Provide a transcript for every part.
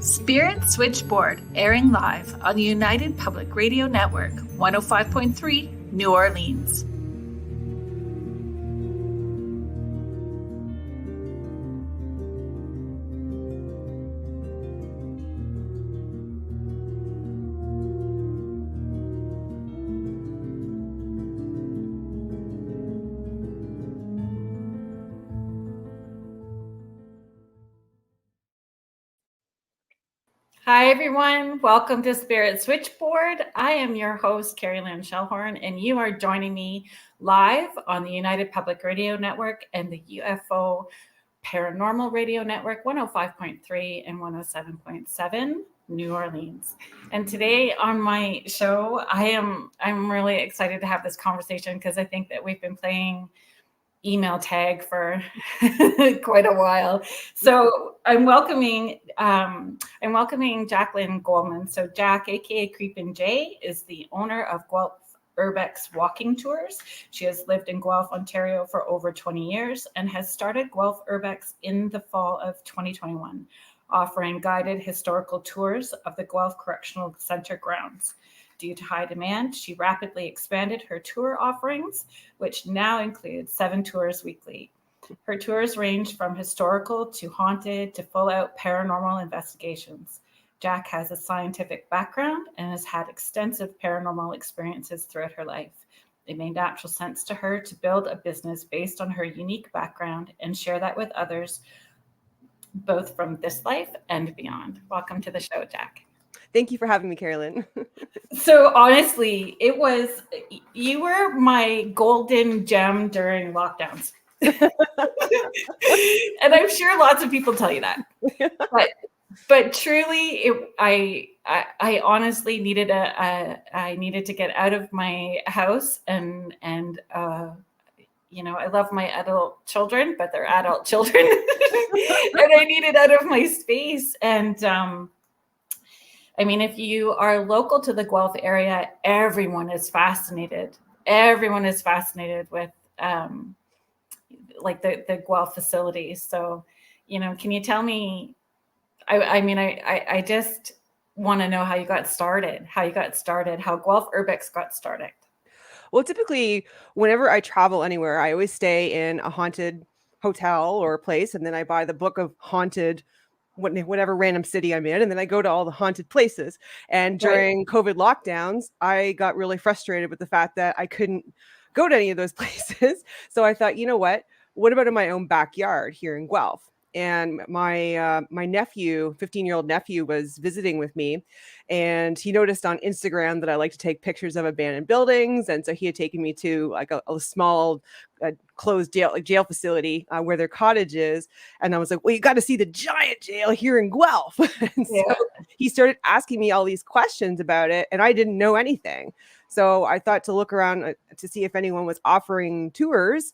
Spirit Switchboard, airing live on the United Public Radio Network, 105.3, New Orleans. Hi, everyone. Welcome to Spirit Switchboard. I am your host, Carrie Lynn Shellhorn, and you are joining me live on the United Public Radio Network and the UFO Paranormal Radio Network, 105.3 and 107.7, New Orleans. And today on my show, I'm really excited to have this conversation because I think that we've been playing email tag for quite a while. So I'm welcoming Jaclyn Goldman. So Jac AKA Creepin J is the owner of Guelph Urbex Walking Tours. She has lived in Guelph, Ontario for over 20 years and has started Guelph Urbex in the fall of 2021, offering guided historical tours of the Guelph Correctional Centre Grounds. Due to high demand, she rapidly expanded her tour offerings, which now include 7 tours weekly. Her tours range from historical to haunted to full-out paranormal investigations. Jac has a scientific background and has had extensive paranormal experiences throughout her life. It made natural sense to her to build a business based on her unique background and share that with others, both from this life and beyond. Welcome to the show, Jac. Thank you for having me, Carolyn. So honestly, you were my golden gem during lockdowns. And I'm sure lots of people tell you that. But truly, I honestly needed I needed to get out of my house and I love my adult children, but they're adult children. And I needed out of my space. And if you are local to the Guelph area, everyone is fascinated. Everyone is fascinated with the Guelph facilities. So, can you tell me? I just want to know how you got started. How Guelph Urbex got started. Well, typically, whenever I travel anywhere, I always stay in a haunted hotel or a place, and then I buy the book of haunted. Whatever random city I'm in, and then I go to all the haunted places. And during COVID lockdowns, I got really frustrated with the fact that I couldn't go to any of those places. So I thought, what about in my own backyard here in Guelph? And my nephew, 15-year-old nephew, was visiting with me, and he noticed on Instagram that I like to take pictures of abandoned buildings, and so he had taken me to like a small closed jail facility where their cottage is, and I was like, well, you got to see the giant jail here in Guelph. And so he started asking me all these questions about it, and I didn't know anything. So I thought to look around to see if anyone was offering tours.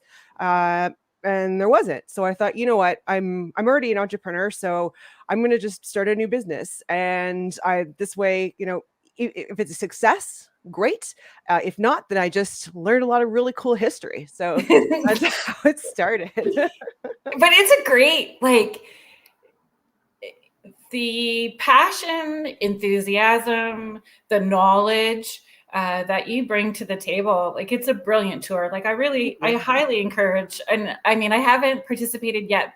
And there wasn't. So I thought, you know what, I'm already an entrepreneur, so I'm going to just start a new business. And this way, if it's a success, great. If not, then I just learned a lot of really cool history. So that's how it started. But it's a great, the passion, enthusiasm, the knowledge that you bring to the table. It's a brilliant tour. I highly encourage, and I haven't participated yet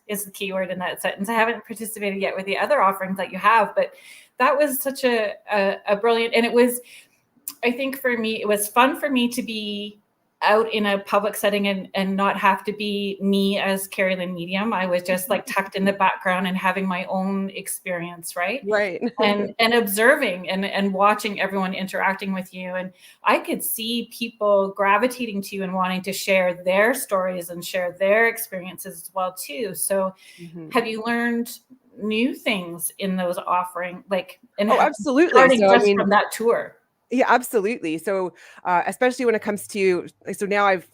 is the keyword in that sentence. I haven't participated yet with the other offerings that you have, but that was such a brilliant, and it was, I think for me, it was fun for me to be out in a public setting and not have to be me as Carrie Lynn Medium. I was just tucked in the background and having my own experience, right? and observing and watching everyone interacting with you. And I could see people gravitating to you and wanting to share their stories and share their experiences as well too. So have you learned new things in those offerings? Absolutely. From that tour. Yeah, absolutely. So, especially when it comes to, so now I've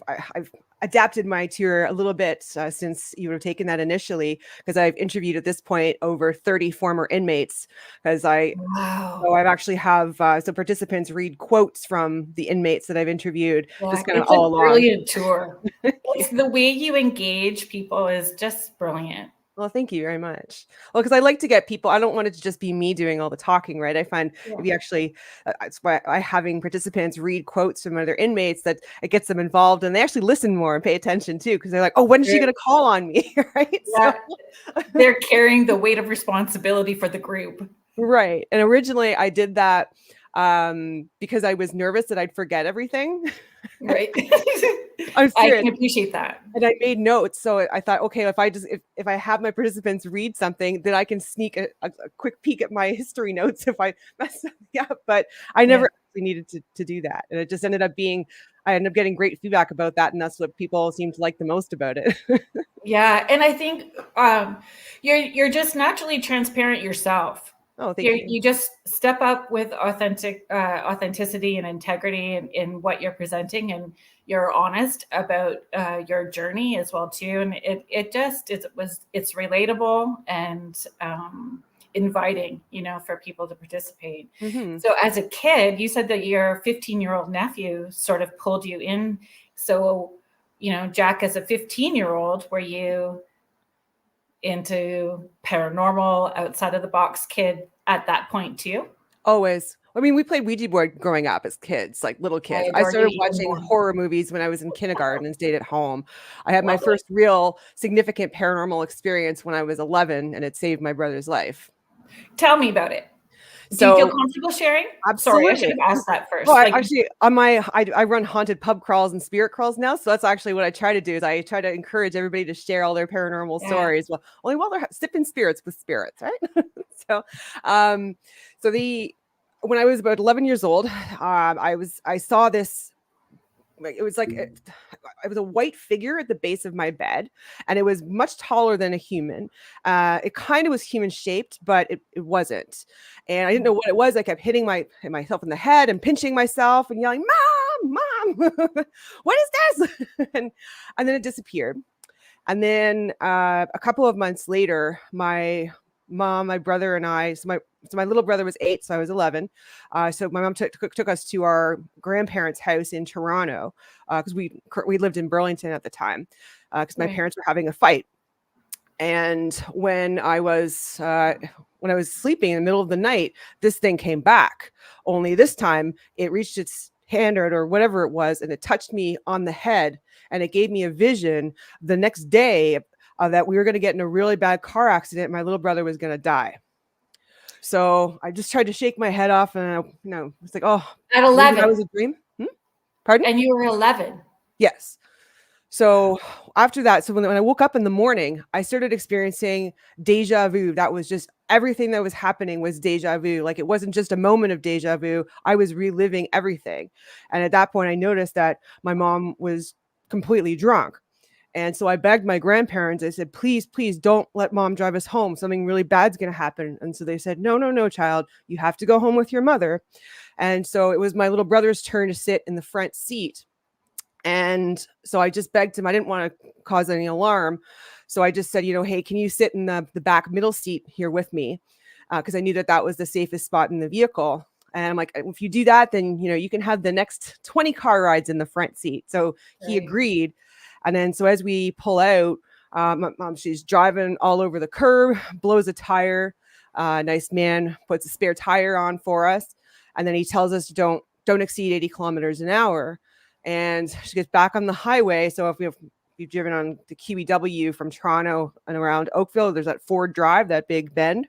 adapted my tour a little bit since you were taking that initially, because I've interviewed at this point over 30 former inmates, because so I've actually have some participants read quotes from the inmates that I've interviewed, just kind of all along. Brilliant tour. The way you engage people is just brilliant. Well, thank you very much. Well, because I like to get people, I don't want it to just be me doing all the talking, right? I find Yeah. if you actually, it's why I having participants read quotes from other inmates that it gets them involved and they actually listen more and pay attention too, because they're like, oh, when is she going to call on me? Right. Yeah, they're carrying the weight of responsibility for the group. Right. And originally I did that because I was nervous that I'd forget everything. Right. I'm I serious. can appreciate that. And I made notes. So I thought, okay, if I have my participants read something, then I can sneak a quick peek at my history notes if I mess something up. But I never actually needed to do that. And it just ended up being, I ended up getting great feedback about that. And that's what people seem to like the most about it. Yeah. And I think you're just naturally transparent yourself. Oh, thank you. You just step up with authenticity and integrity in what you're presenting, and you're honest about your journey as well too. And it's relatable and inviting, for people to participate. Mm-hmm. So as a kid, you said that your 15-year-old nephew sort of pulled you in. So, Jac, as a 15-year-old, were you into paranormal, outside of the box kid at that point too? Always. I mean, we played Ouija board growing up as kids, like little kids. I Or started you even watching more? horror movies when I was in kindergarten and stayed at home. I had my Lovely. first real significant paranormal experience when I was 11, and it saved my brother's life. Tell me about it. Do you feel So comfortable sharing? Sorry, I should absolutely. have asked that first. Well, actually, I run haunted pub crawls and spirit crawls now, so that's actually what I try to do. Is I try to encourage everybody to share all their paranormal stories. Well, only while they're sipping spirits with spirits, right? So, when I was about 11 years old, I saw this. It was like it was a white figure at the base of my bed, and it was much taller than a human. It kind of was human shaped, but it wasn't. And I didn't know what it was. I kept hitting myself in the head and pinching myself and yelling, "Mom, Mom, what is this?" and then it disappeared. And then a couple of months later, my mom, my brother, and I. So my little brother was 8, so I was 11. So my mom took us to our grandparents' house in Toronto because we lived in Burlington at the time because my parents were having a fight. And when I was sleeping in the middle of the night, this thing came back. Only this time, it reached its hand or whatever it was, and it touched me on the head, and it gave me a vision the next day that we were going to get in a really bad car accident. And my little brother was going to die. So I just tried to shake my head off, and it's like, oh, at 11, that was a dream. Pardon? And you were 11. Yes. So after that, so when I woke up in the morning, I started experiencing deja vu. That was just everything that was happening was deja vu. Like it wasn't just a moment of deja vu. I was reliving everything. And at that point, I noticed that my mom was completely drunk. And so I begged my grandparents. I said, please, please don't let mom drive us home. Something really bad's going to happen. And so they said, no, child, you have to go home with your mother. And so it was my little brother's turn to sit in the front seat. And so I just begged him. I didn't want to cause any alarm. So I just said, hey, can you sit in the back middle seat here with me? Because I knew that was the safest spot in the vehicle. And I'm like, if you do that, then, you can have the next 20 car rides in the front seat. So he agreed. And then so as we pull out, my mom, she's driving all over the curb, blows a tire. Nice man puts a spare tire on for us. And then he tells us don't exceed 80 kilometers an hour. And she gets back on the highway. So if you've driven on the QEW from Toronto and around Oakville, there's that Ford Drive, that big bend.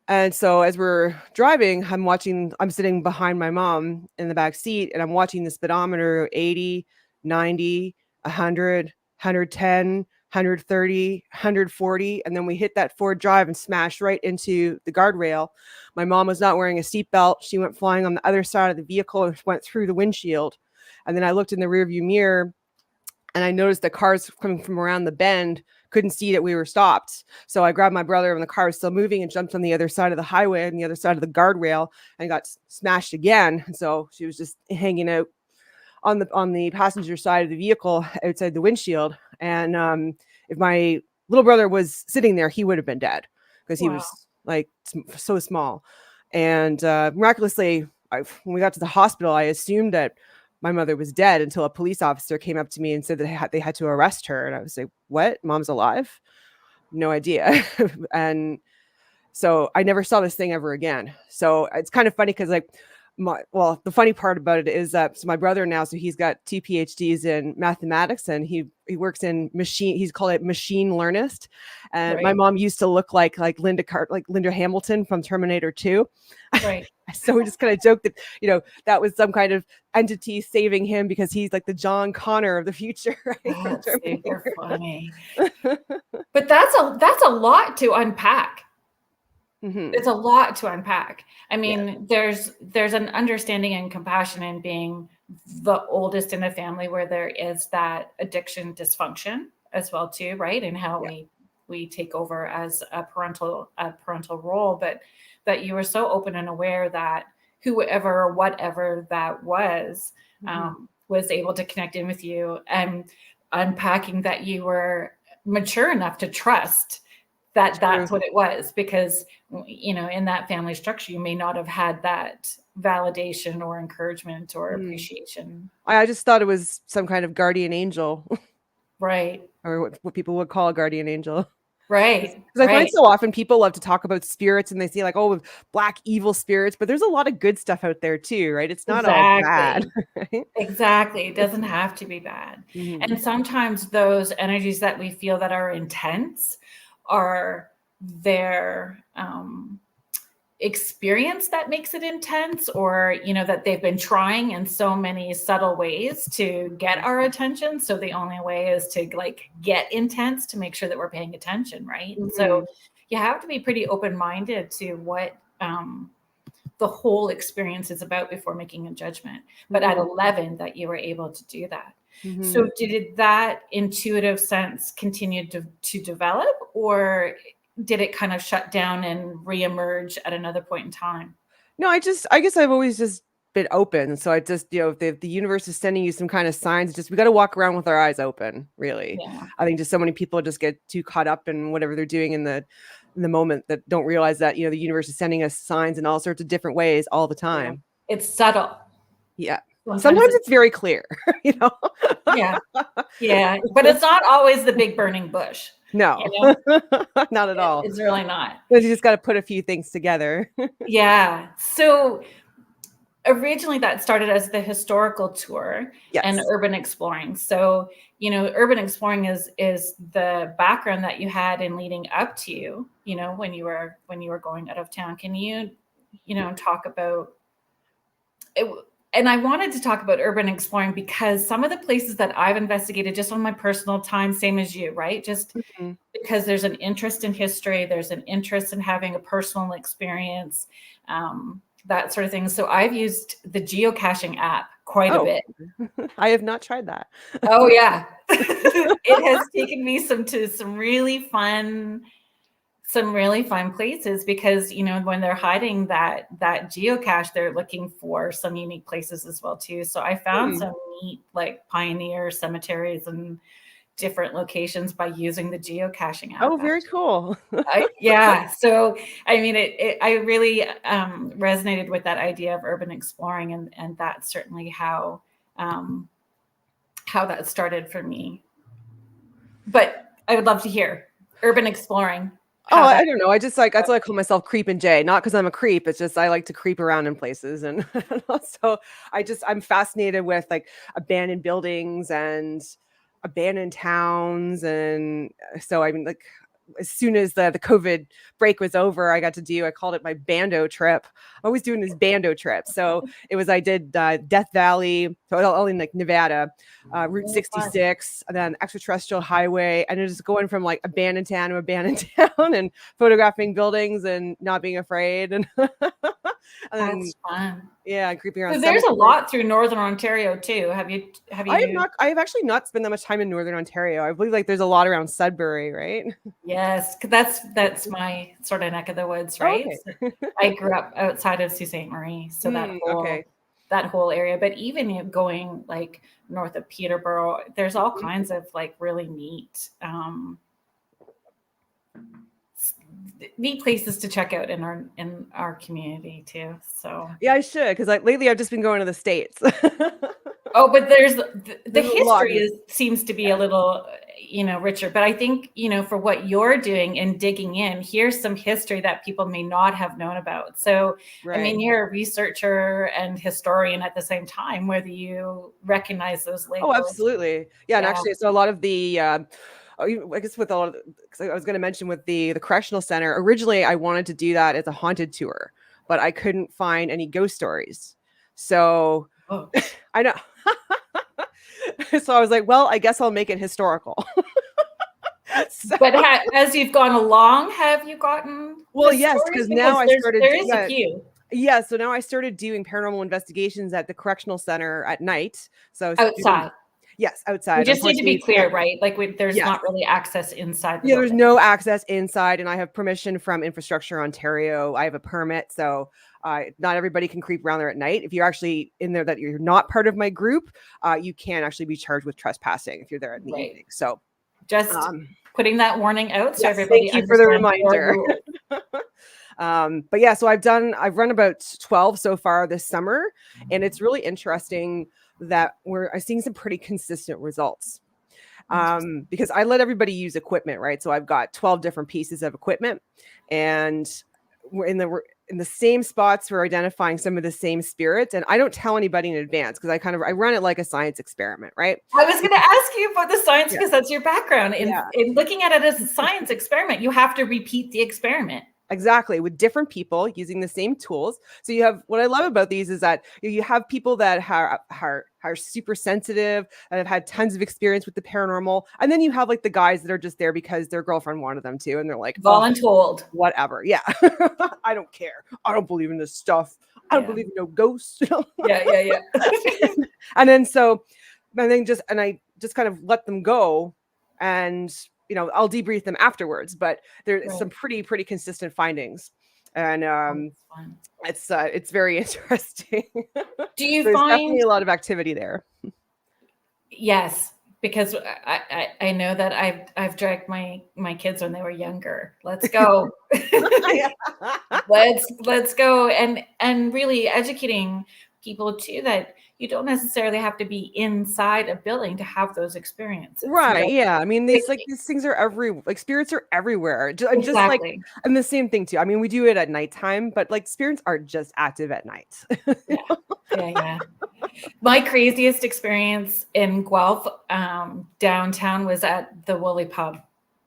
And so as we're driving, I'm sitting behind my mom in the back seat, and I'm watching the speedometer 80, 90, 100, 110, 130, 140. And then we hit that Ford Drive and smashed right into the guardrail. My mom was not wearing a seatbelt. She went flying on the other side of the vehicle and went through the windshield. And then I looked in the rearview mirror, and I noticed the cars coming from around the bend couldn't see that we were stopped. So I grabbed my brother when the car was still moving and jumped on the other side of the highway and the other side of the guardrail and got smashed again. And so she was just hanging out on the passenger side of the vehicle outside the windshield. And if my little brother was sitting there, he would have been dead because he was like so small. And miraculously, when we got to the hospital, I assumed that my mother was dead until a police officer came up to me and said that they had to arrest her. And I was like, what? Mom's alive? no idea. And so I never saw this thing ever again. So it's kind of funny because like the funny part about it is that so my brother now, so he's got 2 PhDs in mathematics and he works in he's called it machine learnist. And my mom used to look like Linda Hamilton from Terminator 2. Right. So we just kind of joked that, that was some kind of entity saving him because he's like the John Connor of the future. Right? That's super funny. But that's a lot to unpack. Mm-hmm. It's a lot to unpack. I mean, there's an understanding and compassion in being the oldest in a family where there is that addiction dysfunction as well too, right? And how we take over as a parental role, but that you were so open and aware that whoever or whatever that was able to connect in with you, and unpacking that you were mature enough to trust that that's what it was, because in that family structure you may not have had that validation or encouragement or appreciation. I just thought it was some kind of guardian angel. Right. Or what people would call a guardian angel. Right. Because I find so often people love to talk about spirits and they say like, oh, black evil spirits, but there's a lot of good stuff out there too, right? It's not all bad. Right? Exactly. It doesn't have to be bad. And sometimes those energies that we feel that are intense are their experience that makes it intense, or that they've been trying in so many subtle ways to get our attention, so the only way is to like get intense to make sure that we're paying attention, right? And so you have to be pretty open-minded to what the whole experience is about before making a judgment. But at 11 that you were able to do that. So did that intuitive sense continue to develop, or did it kind of shut down and reemerge at another point in time? No, I guess I've always just been open. So I just, if the universe is sending you some kind of signs, we got to walk around with our eyes open, really. Yeah. I think just so many people just get too caught up in whatever they're doing in the moment that don't realize that, the universe is sending us signs in all sorts of different ways all the time. Yeah. It's subtle. Yeah. Sometimes it's very clear, Yeah. Yeah. But it's not always the big burning bush. No, not at all. It's really not. You just got to put a few things together. Yeah. So originally that started as the historical tour and urban exploring. So, urban exploring is the background that you had in leading up to, when you were going out of town. Can you, talk about it? And I wanted to talk about urban exploring because some of the places that I've investigated just on my personal time, same as you, right? Just because there's an interest in history, there's an interest in having a personal experience, that sort of thing. So I've used the geocaching app quite a bit. I have not tried that. Oh yeah. It has taken me to some really fun places, because when they're hiding that geocache, they're looking for some unique places as well too. So I found some neat like pioneer cemeteries and different locations by using the geocaching app. Oh, very cool. Yeah. So I mean, I really resonated with that idea of urban exploring, and that's certainly how that started for me. But I would love to hear urban exploring. I don't know. That's why I call myself Creepin J, not because I'm a creep. It's just I like to creep around in places, and so I'm fascinated with like abandoned buildings and abandoned towns, and so I mean, like as soon as the COVID break was over, I called it my bando trip. I'm always doing this bando trip. So it was, I did Death Valley, so all in like Nevada, Route 66, and then extraterrestrial highway. And just going from like abandoned town to abandoned town and photographing buildings and not being afraid. And that's fun. Yeah, creeping around. So there's a lot through Northern Ontario too. Have you? I have actually not spent that much time in Northern Ontario. I believe like there's a lot around Sudbury, right? Yes, that's my sort of neck of the woods, right? Okay. So I grew up outside of Sault Ste. Marie, so that whole area. But even going like north of Peterborough, there's all kinds of like really neat places to check out in our community too. So yeah, I should, because like lately I've just been going to the States. Oh, but there's the history seems to be a little richer. But I think, for what you're doing and digging in, here's some history that people may not have known about. So, I mean, Right. you're a reresearcher and historian at the same time, whether you recognize those Oh, labels. absolutely. Yeah. And Yeah. actually, so a lot of the, I guess with all, because I was going to mention with the correctional center, originally I wanted to do that as a haunted tour, but I couldn't find any ghost stories. So Oh. I know. So I was like, well, I guess I'll make it historical. So, But as you've gone along, have you gotten well, the yes, stories? because now I started. There is a few Yeah, so now I started doing paranormal investigations at the correctional center at night. So outside. yes, We outside. just need to be Unfortunately, clear, right? Like there's yes. not really access inside the Yeah, there's building. no access inside, and I have permission from Infrastructure Ontario. I have a permit, so not everybody can creep around there at night. If you're actually in there that you're not part of my group, you can actually be charged with trespassing if you're there in the evening. So just putting that warning out so yes, everybody thank you for the understands. reminder. But yeah, so I've run about 12 so far this summer, and it's really interesting that I'm seeing some pretty consistent results. Because I let everybody use equipment, right? So I've got 12 different pieces of equipment, and we're in the same spots. We're identifying some of the same spirits, and I don't tell anybody in advance because I run it like a science experiment, right? I was going to ask you about the science because that's your background. In looking at it as a science experiment, you have to repeat the experiment. Exactly, with different people using the same tools. So you have, what I love about these is that you have people that are super sensitive and have had tons of experience with the paranormal, and then you have like the guys that are just there because their girlfriend wanted them to, and they're like, voluntold, whatever. Yeah, I don't care. I don't believe in this stuff. I don't believe in no ghosts. Yeah. And then I just kind of let them go, and I'll debrief them afterwards, but there's some pretty consistent findings, and it's very interesting. Do you There's find definitely a lot of activity there? Yes, because I know that I've dragged my kids when they were younger. Let's go. Let's go, and really educating people too that you don't necessarily have to be inside a building to have those experiences. Right. Yeah. I mean, these things are spirits are everywhere. Just like, and the same thing too. I mean, we do it at nighttime, but like spirits are just active at night. Yeah. My craziest experience in Guelph downtown was at the Woolly Pub.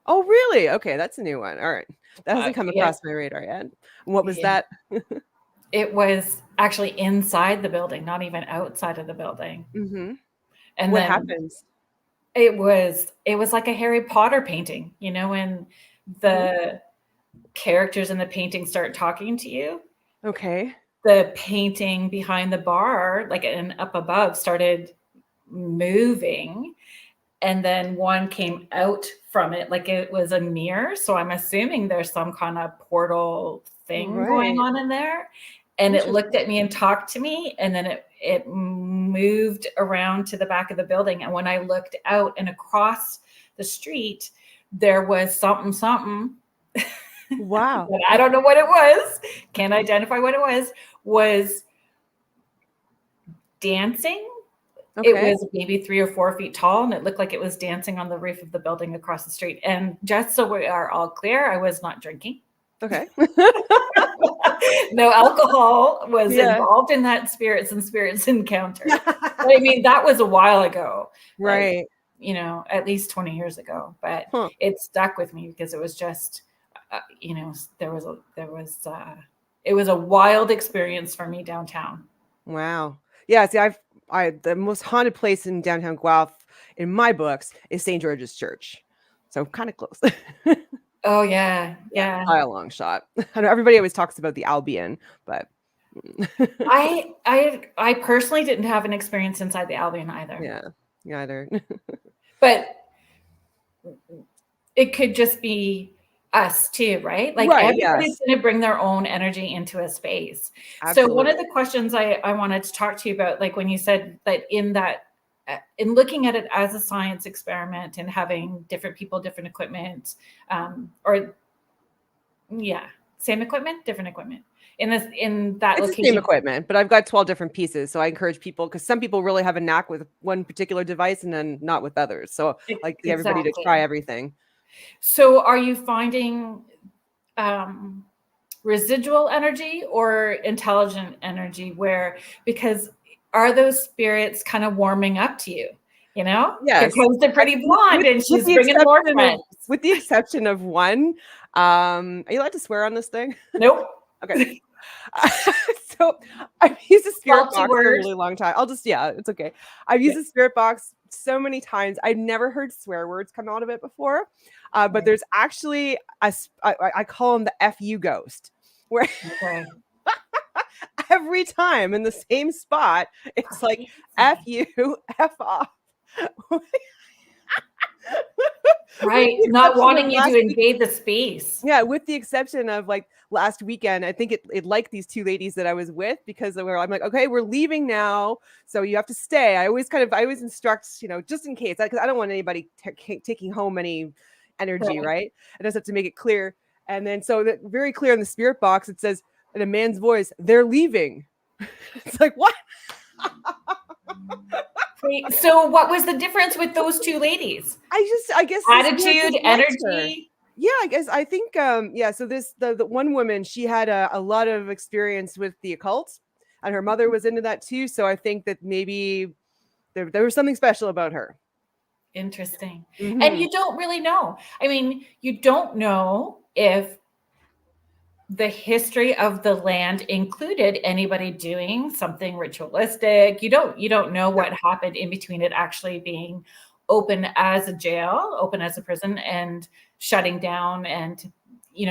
Oh, really? Okay, that's a new one. All right. That hasn't come across my radar yet. What was that? It was actually inside the building, not even outside of the building. Mm-hmm. And what happens? It was like a Harry Potter painting, when the characters in the painting start talking to you. Okay. The painting behind the bar, and up above, started moving. And then one came out from it like it was a mirror. So I'm assuming there's some kind of portal thing going on in there. And it looked at me and talked to me. And then it moved around to the back of the building. And when I looked out and across the street, there was something. Wow. But I don't know what it was. Can't identify what it was dancing. Okay. It was maybe 3 or 4 feet tall, and it looked like it was dancing on the roof of the building across the street. And just so we are all clear, I was not drinking. Okay. No alcohol was involved in that spirits encounter. But I mean, that was a while ago. Right. At least 20 years ago. But it stuck with me because it was just, it was a wild experience for me downtown. Wow. Yeah. See, the most haunted place in downtown Guelph in my books is St. George's Church. So kind of close. Oh yeah. By a long shot. I know everybody always talks about the Albion, but I personally didn't have an experience inside the Albion either. Yeah, neither. But it could just be us too, right? Like everybody's going to bring their own energy into a space. Absolutely. So one of the questions I wanted to talk to you about, like when you said that in looking at it as a science experiment and having different people, different equipment, same equipment, different equipment. in that It's the location. same equipment, but I've got 12 different pieces. So I encourage people, because some people really have a knack with one particular device and then not with others. So I like everybody to try everything. So are you finding residual energy or intelligent energy, because are those spirits kind of warming up to you? You know, yes, here comes the pretty blonde and she's bringing more friends. With the exception of one. Are you allowed to swear on this thing? Nope. Okay. So I've used a spirit Salty box for a words. really long time. It's okay. I've used a spirit box so many times. I've never heard swear words come out of it before. But there's actually I call him the FU ghost, where every time in the same spot, it's like F you, F off. Right. Not wanting you to invade the space. Yeah, with the exception of like last weekend, I think it liked these two ladies that I was with, because I'm like, okay, we're leaving now, so you have to stay. I always instruct, just in case, because I don't want anybody taking home any energy, right? I just have to make it clear. And then so that very clear in the spirit box, it says in a man's voice, "They're leaving." It's like, what? Wait, so what was the difference with those two ladies? I guess attitude, energy. Yeah, I think so the one woman, she had a lot of experience with the occult, and her mother was into that too, so I think that maybe there was something special about her. Interesting. And you don't really know. I mean, you don't know if the history of the land included anybody doing something ritualistic. You don't know what happened in between it actually being open as a jail, open as a prison, and shutting down, and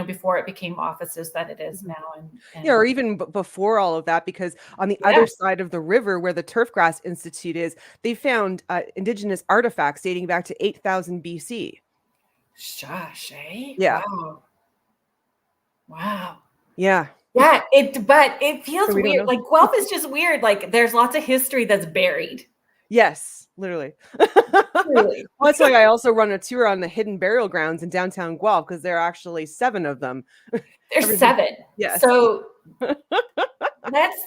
before it became offices that it is now. And or even before all of that, because on the other side of the river where the Turfgrass Institute is, they found indigenous artifacts dating back to 8,000 BC. Shush, eh? Yeah. Wow. Yeah. Yeah, but it feels weird. Like Guelph is just weird. Like there's lots of history that's buried. Yes, literally. Really. Well, that's why I also run a tour on the hidden burial grounds in downtown Guelph, because there are actually 7 of them. There's 7. Yes. So that's,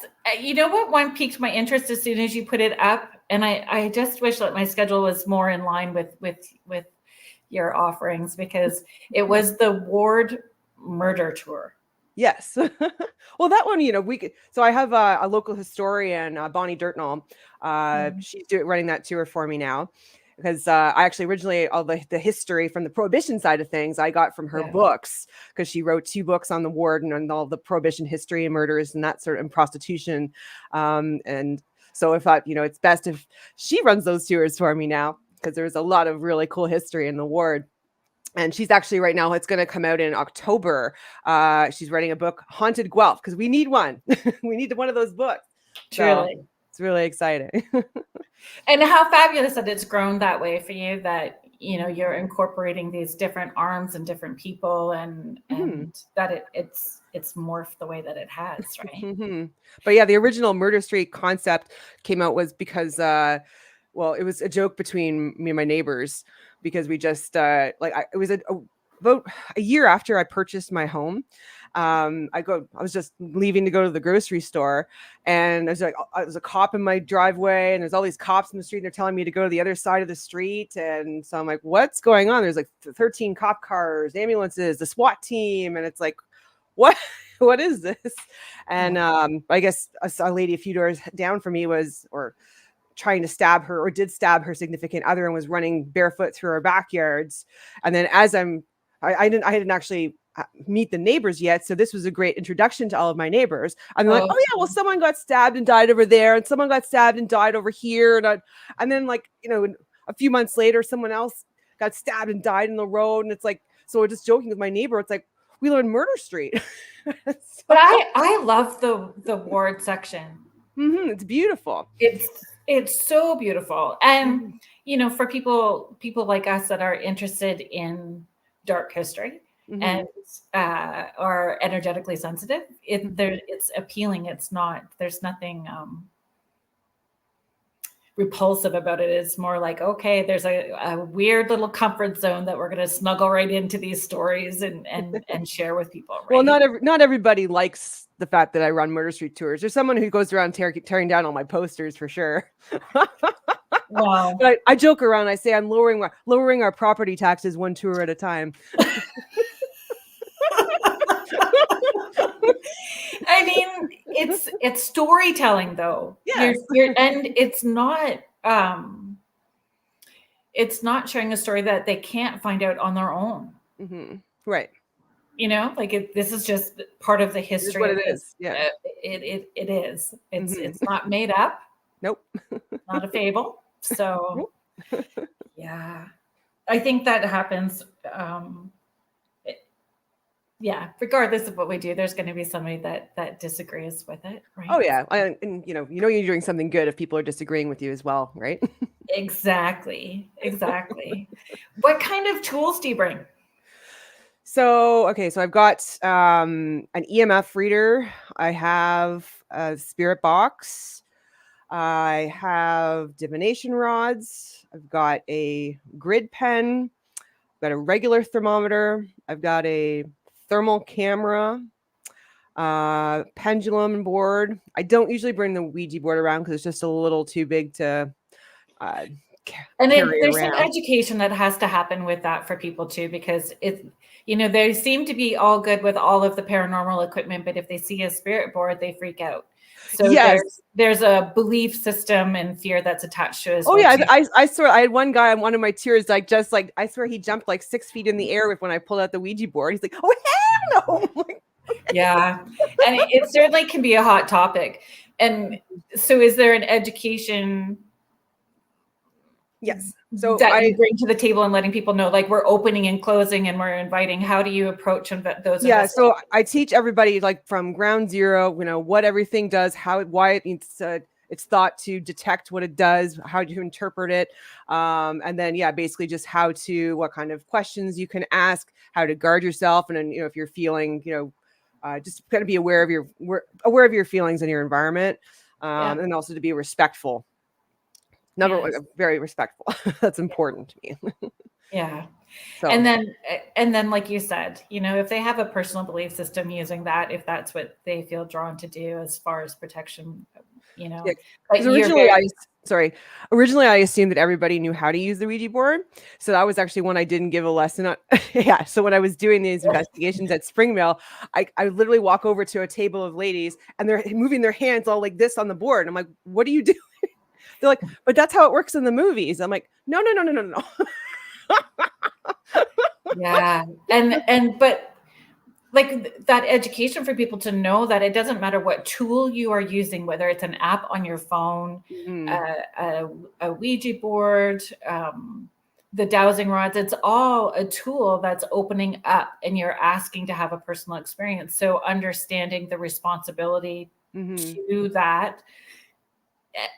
what one piqued my interest as soon as you put it up. And I just wish that my schedule was more in line with your offerings, because it was the ward murder tour. Yes. Well, that one, so I have a local historian, Bonnie Dirtnall. She's running that tour for me now, because I actually originally, all the history from the Prohibition side of things, I got from her books, because she wrote 2 books on the ward and all the Prohibition history and murders and that sort of, and prostitution. And so I thought, it's best if she runs those tours for me now, because there's a lot of really cool history in the ward. And she's actually right now, it's going to come out in October. She's writing a book, Haunted Guelph, because we need one. We need one of those books. Truly. So it's really exciting. And how fabulous that it's grown that way for you, that, you're incorporating these different arms and different people, and that it's morphed the way that it has, right? But yeah, the original Murder Street concept came out was because, it was a joke between me and my neighbors, because we just it was about a year after I purchased my home. I was just leaving to go to the grocery store, and there's a cop in my driveway, and there's all these cops in the street, and they're telling me to go to the other side of the street. And so I'm like, what's going on? There's like 13 cop cars, ambulances, the SWAT team. And it's like, what is this? And I guess a lady a few doors down from me trying to stab her, or did stab her significant other, and was running barefoot through our backyards. And then as I didn't actually meet the neighbors yet, so this was a great introduction to all of my neighbors. I'm like, oh yeah, well, someone got stabbed and died over there, and someone got stabbed and died over here, and then a few months later, someone else got stabbed and died in the road. And it's like, so we're just joking with my neighbor, it's like, we live in Murder Street. But I love the ward section. It's beautiful. It's so beautiful. And for people like us that are interested in dark history and are energetically sensitive, it's appealing. There's nothing repulsive about it. It's more like, okay, there's a weird little comfort zone that we're going to snuggle right into these stories and share with people. Right? Well, not everybody likes the fact that I run Murder Street tours. There's someone who goes around tearing down all my posters for sure. Wow. But I joke around. I say I'm lowering our property taxes one tour at a time. I mean, it's storytelling though. Yes. And it's not sharing a story that they can't find out on their own. Mm-hmm. Right. You know, like this is just part of the history. What it is. Yeah. It is. It's not made up. Nope. Not a fable. So yeah, I think that happens. Yeah, regardless of what we do, there's going to be somebody that disagrees with it, right? Oh yeah, and you're doing something good if people are disagreeing with you as well, right? Exactly. What kind of tools do you bring? So I've got an EMF reader. I have a spirit box. I have divination rods. I've got a grid pen. I've got a regular thermometer. I've got a thermal camera, pendulum board. I don't usually bring the Ouija board around because it's just a little too big to and carry there's around. some education that has to happen with that for people too, because they seem to be all good with all of the paranormal equipment, but if they see a spirit board, they freak out. So yes. there's a belief system and fear that's attached to it. Oh yeah, I swear I had one guy on one of my tours, I swear he jumped like 6 feet in the air when I pulled out the Ouija board. He's like, oh hell no! Yeah, and it certainly can be a hot topic. And so, is there an education? Yes. So that you bring to the table and letting people know, like we're opening and closing and we're inviting. How do you approach those? Yeah. So I teach everybody like from ground zero, what everything does, why it's thought to detect what it does, how to interpret it. And then, basically just what kind of questions you can ask, how to guard yourself. And then, if you're feeling, just kind of be aware of your feelings in your environment. And also to be respectful. Very respectful. That's important to me. Yeah. So. And then, like you said, if they have a personal belief system using that, if that's what they feel drawn to do as far as protection, Originally I assumed that everybody knew how to use the Ouija board. So that was actually one I didn't give a lesson on. Yeah. So when I was doing these investigations at Springvale, I literally walk over to a table of ladies and they're moving their hands all like this on the board. I'm like, what are you doing? They're like, but that's how it works in the movies. I'm like, no. Yeah. But like that education for people to know that it doesn't matter what tool you are using, whether it's an app on your phone, a Ouija board, the dowsing rods, it's all a tool that's opening up and you're asking to have a personal experience. So understanding the responsibility to that,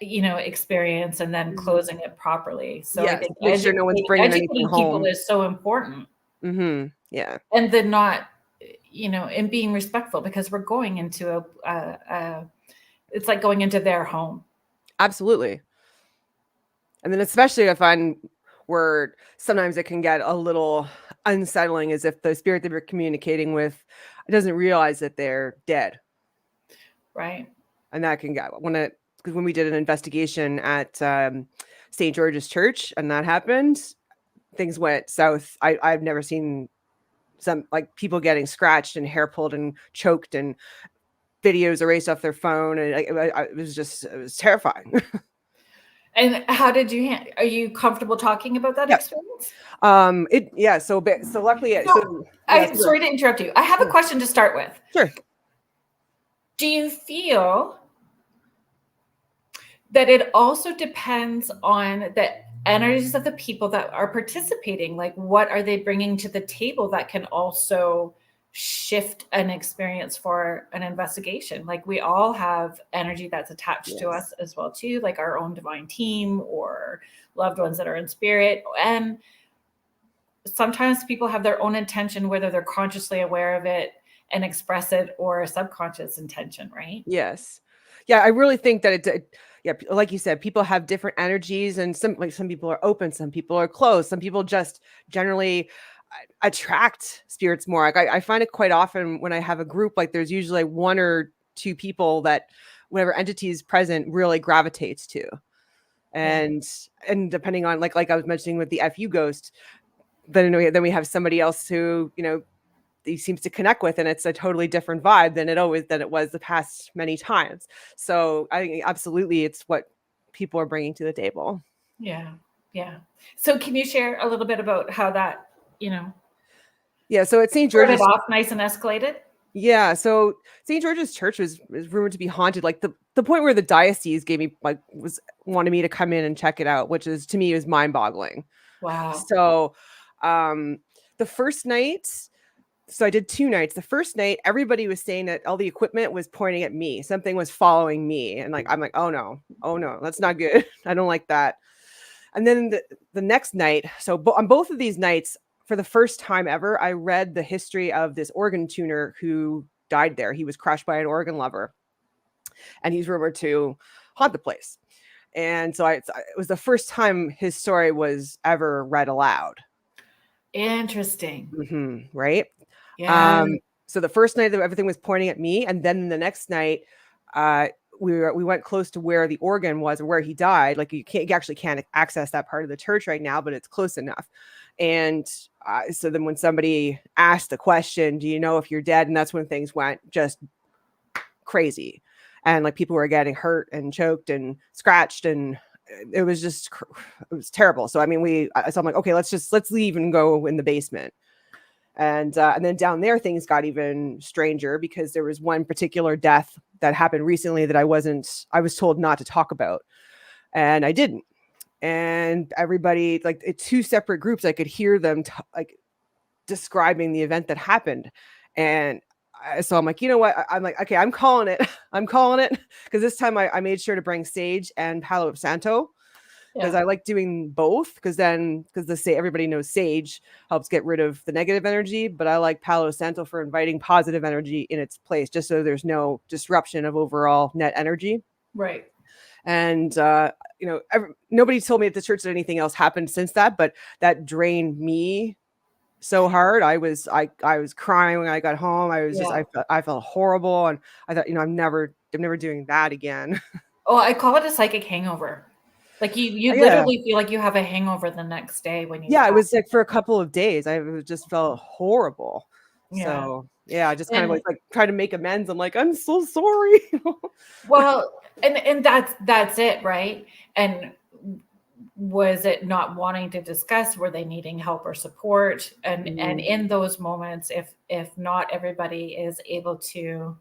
experience and then closing it properly. So I think make sure no one's bringing anything home. People is so important. Yeah. And then not, and being respectful, because we're going into it's like going into their home. Absolutely. And then especially I find where sometimes it can get a little unsettling is if the spirit that we're communicating with doesn't realize that they're dead. Right. And that can get when we did an investigation at St. George's Church and that happened, things went south. I've never seen some like people getting scratched and hair pulled and choked and videos erased off their phone. And it was terrifying. And how did you are you comfortable talking about that experience? So luckily, sorry to interrupt you. I have a question to start with. Sure. Do you feel that it also depends on the energies of the people that are participating? Like, what are they bringing to the table that can also shift an experience for an investigation? Like, we all have energy that's attached to us as well, too, like our own divine team or loved ones that are in spirit. And sometimes people have their own intention, whether they're consciously aware of it and express it or a subconscious intention, right? Yes. Yeah, I really think that yeah, like you said, people have different energies, and some people are open, some people are closed, some people just generally attract spirits more. Like I find it quite often when I have a group, like there's usually one or two people that whatever entity is present really gravitates to. And depending on like I was mentioning with the FU ghost, then we have somebody else who, he seems to connect with, and it's a totally different vibe than it was the past many times. So I think absolutely it's what people are bringing to the table. Yeah. So can you share a little bit about how that, Yeah, so at St. started George's off nice and escalated? Yeah, so St. George's Church was rumored to be haunted, like the point where the diocese gave me wanted me to come in and check it out, which is to me is mind-boggling. Wow. So the first night, so I did 2 nights. The first night, everybody was saying that all the equipment was pointing at me. Something was following me. And I'm like, oh no, that's not good. I don't like that. And then the next night, so on both of these nights, for the first time ever, I read the history of this organ tuner who died there. He was crushed by an organ lover, and he's rumored to haunt the place. And so it was the first time his story was ever read aloud. Interesting. Mm-hmm, right? Yeah. So the first night, everything was pointing at me, and then the next night, we went close to where the organ was, or where he died. Like you actually can't access that part of the church right now, but it's close enough. And so then when somebody asked the question, do you know if you're dead? And that's when things went just crazy. And like people were getting hurt and choked and scratched, and it was terrible. So, I mean, so I'm like, okay, let's leave and go in the basement. And then down there, things got even stranger because there was one particular death that happened recently that I was told not to talk about. And I didn't. And everybody, like 2 separate groups, I could hear them describing the event that happened. And so I'm like, you know what? I'm like, okay, I'm calling it. Because this time I made sure to bring sage and Palo Santo, because I like doing both. Because everybody knows sage helps get rid of the negative energy, but I like Palo Santo for inviting positive energy in its place, just so there's no disruption of overall net energy. Right. And nobody told me at the church that anything else happened since that, but that drained me so hard. I was crying when I got home. I felt horrible, and I thought, I'm never doing that again. Oh, I call it a psychic hangover. Like you literally feel like you have a hangover the next day when you. Yeah, it was like for a couple of days. I just felt horrible. Yeah. So yeah, I just kind of like try to make amends. I'm like, I'm so sorry. Well, and that's it, right? And was it not wanting to discuss? Were they needing help or support? And in those moments, if not everybody is able to,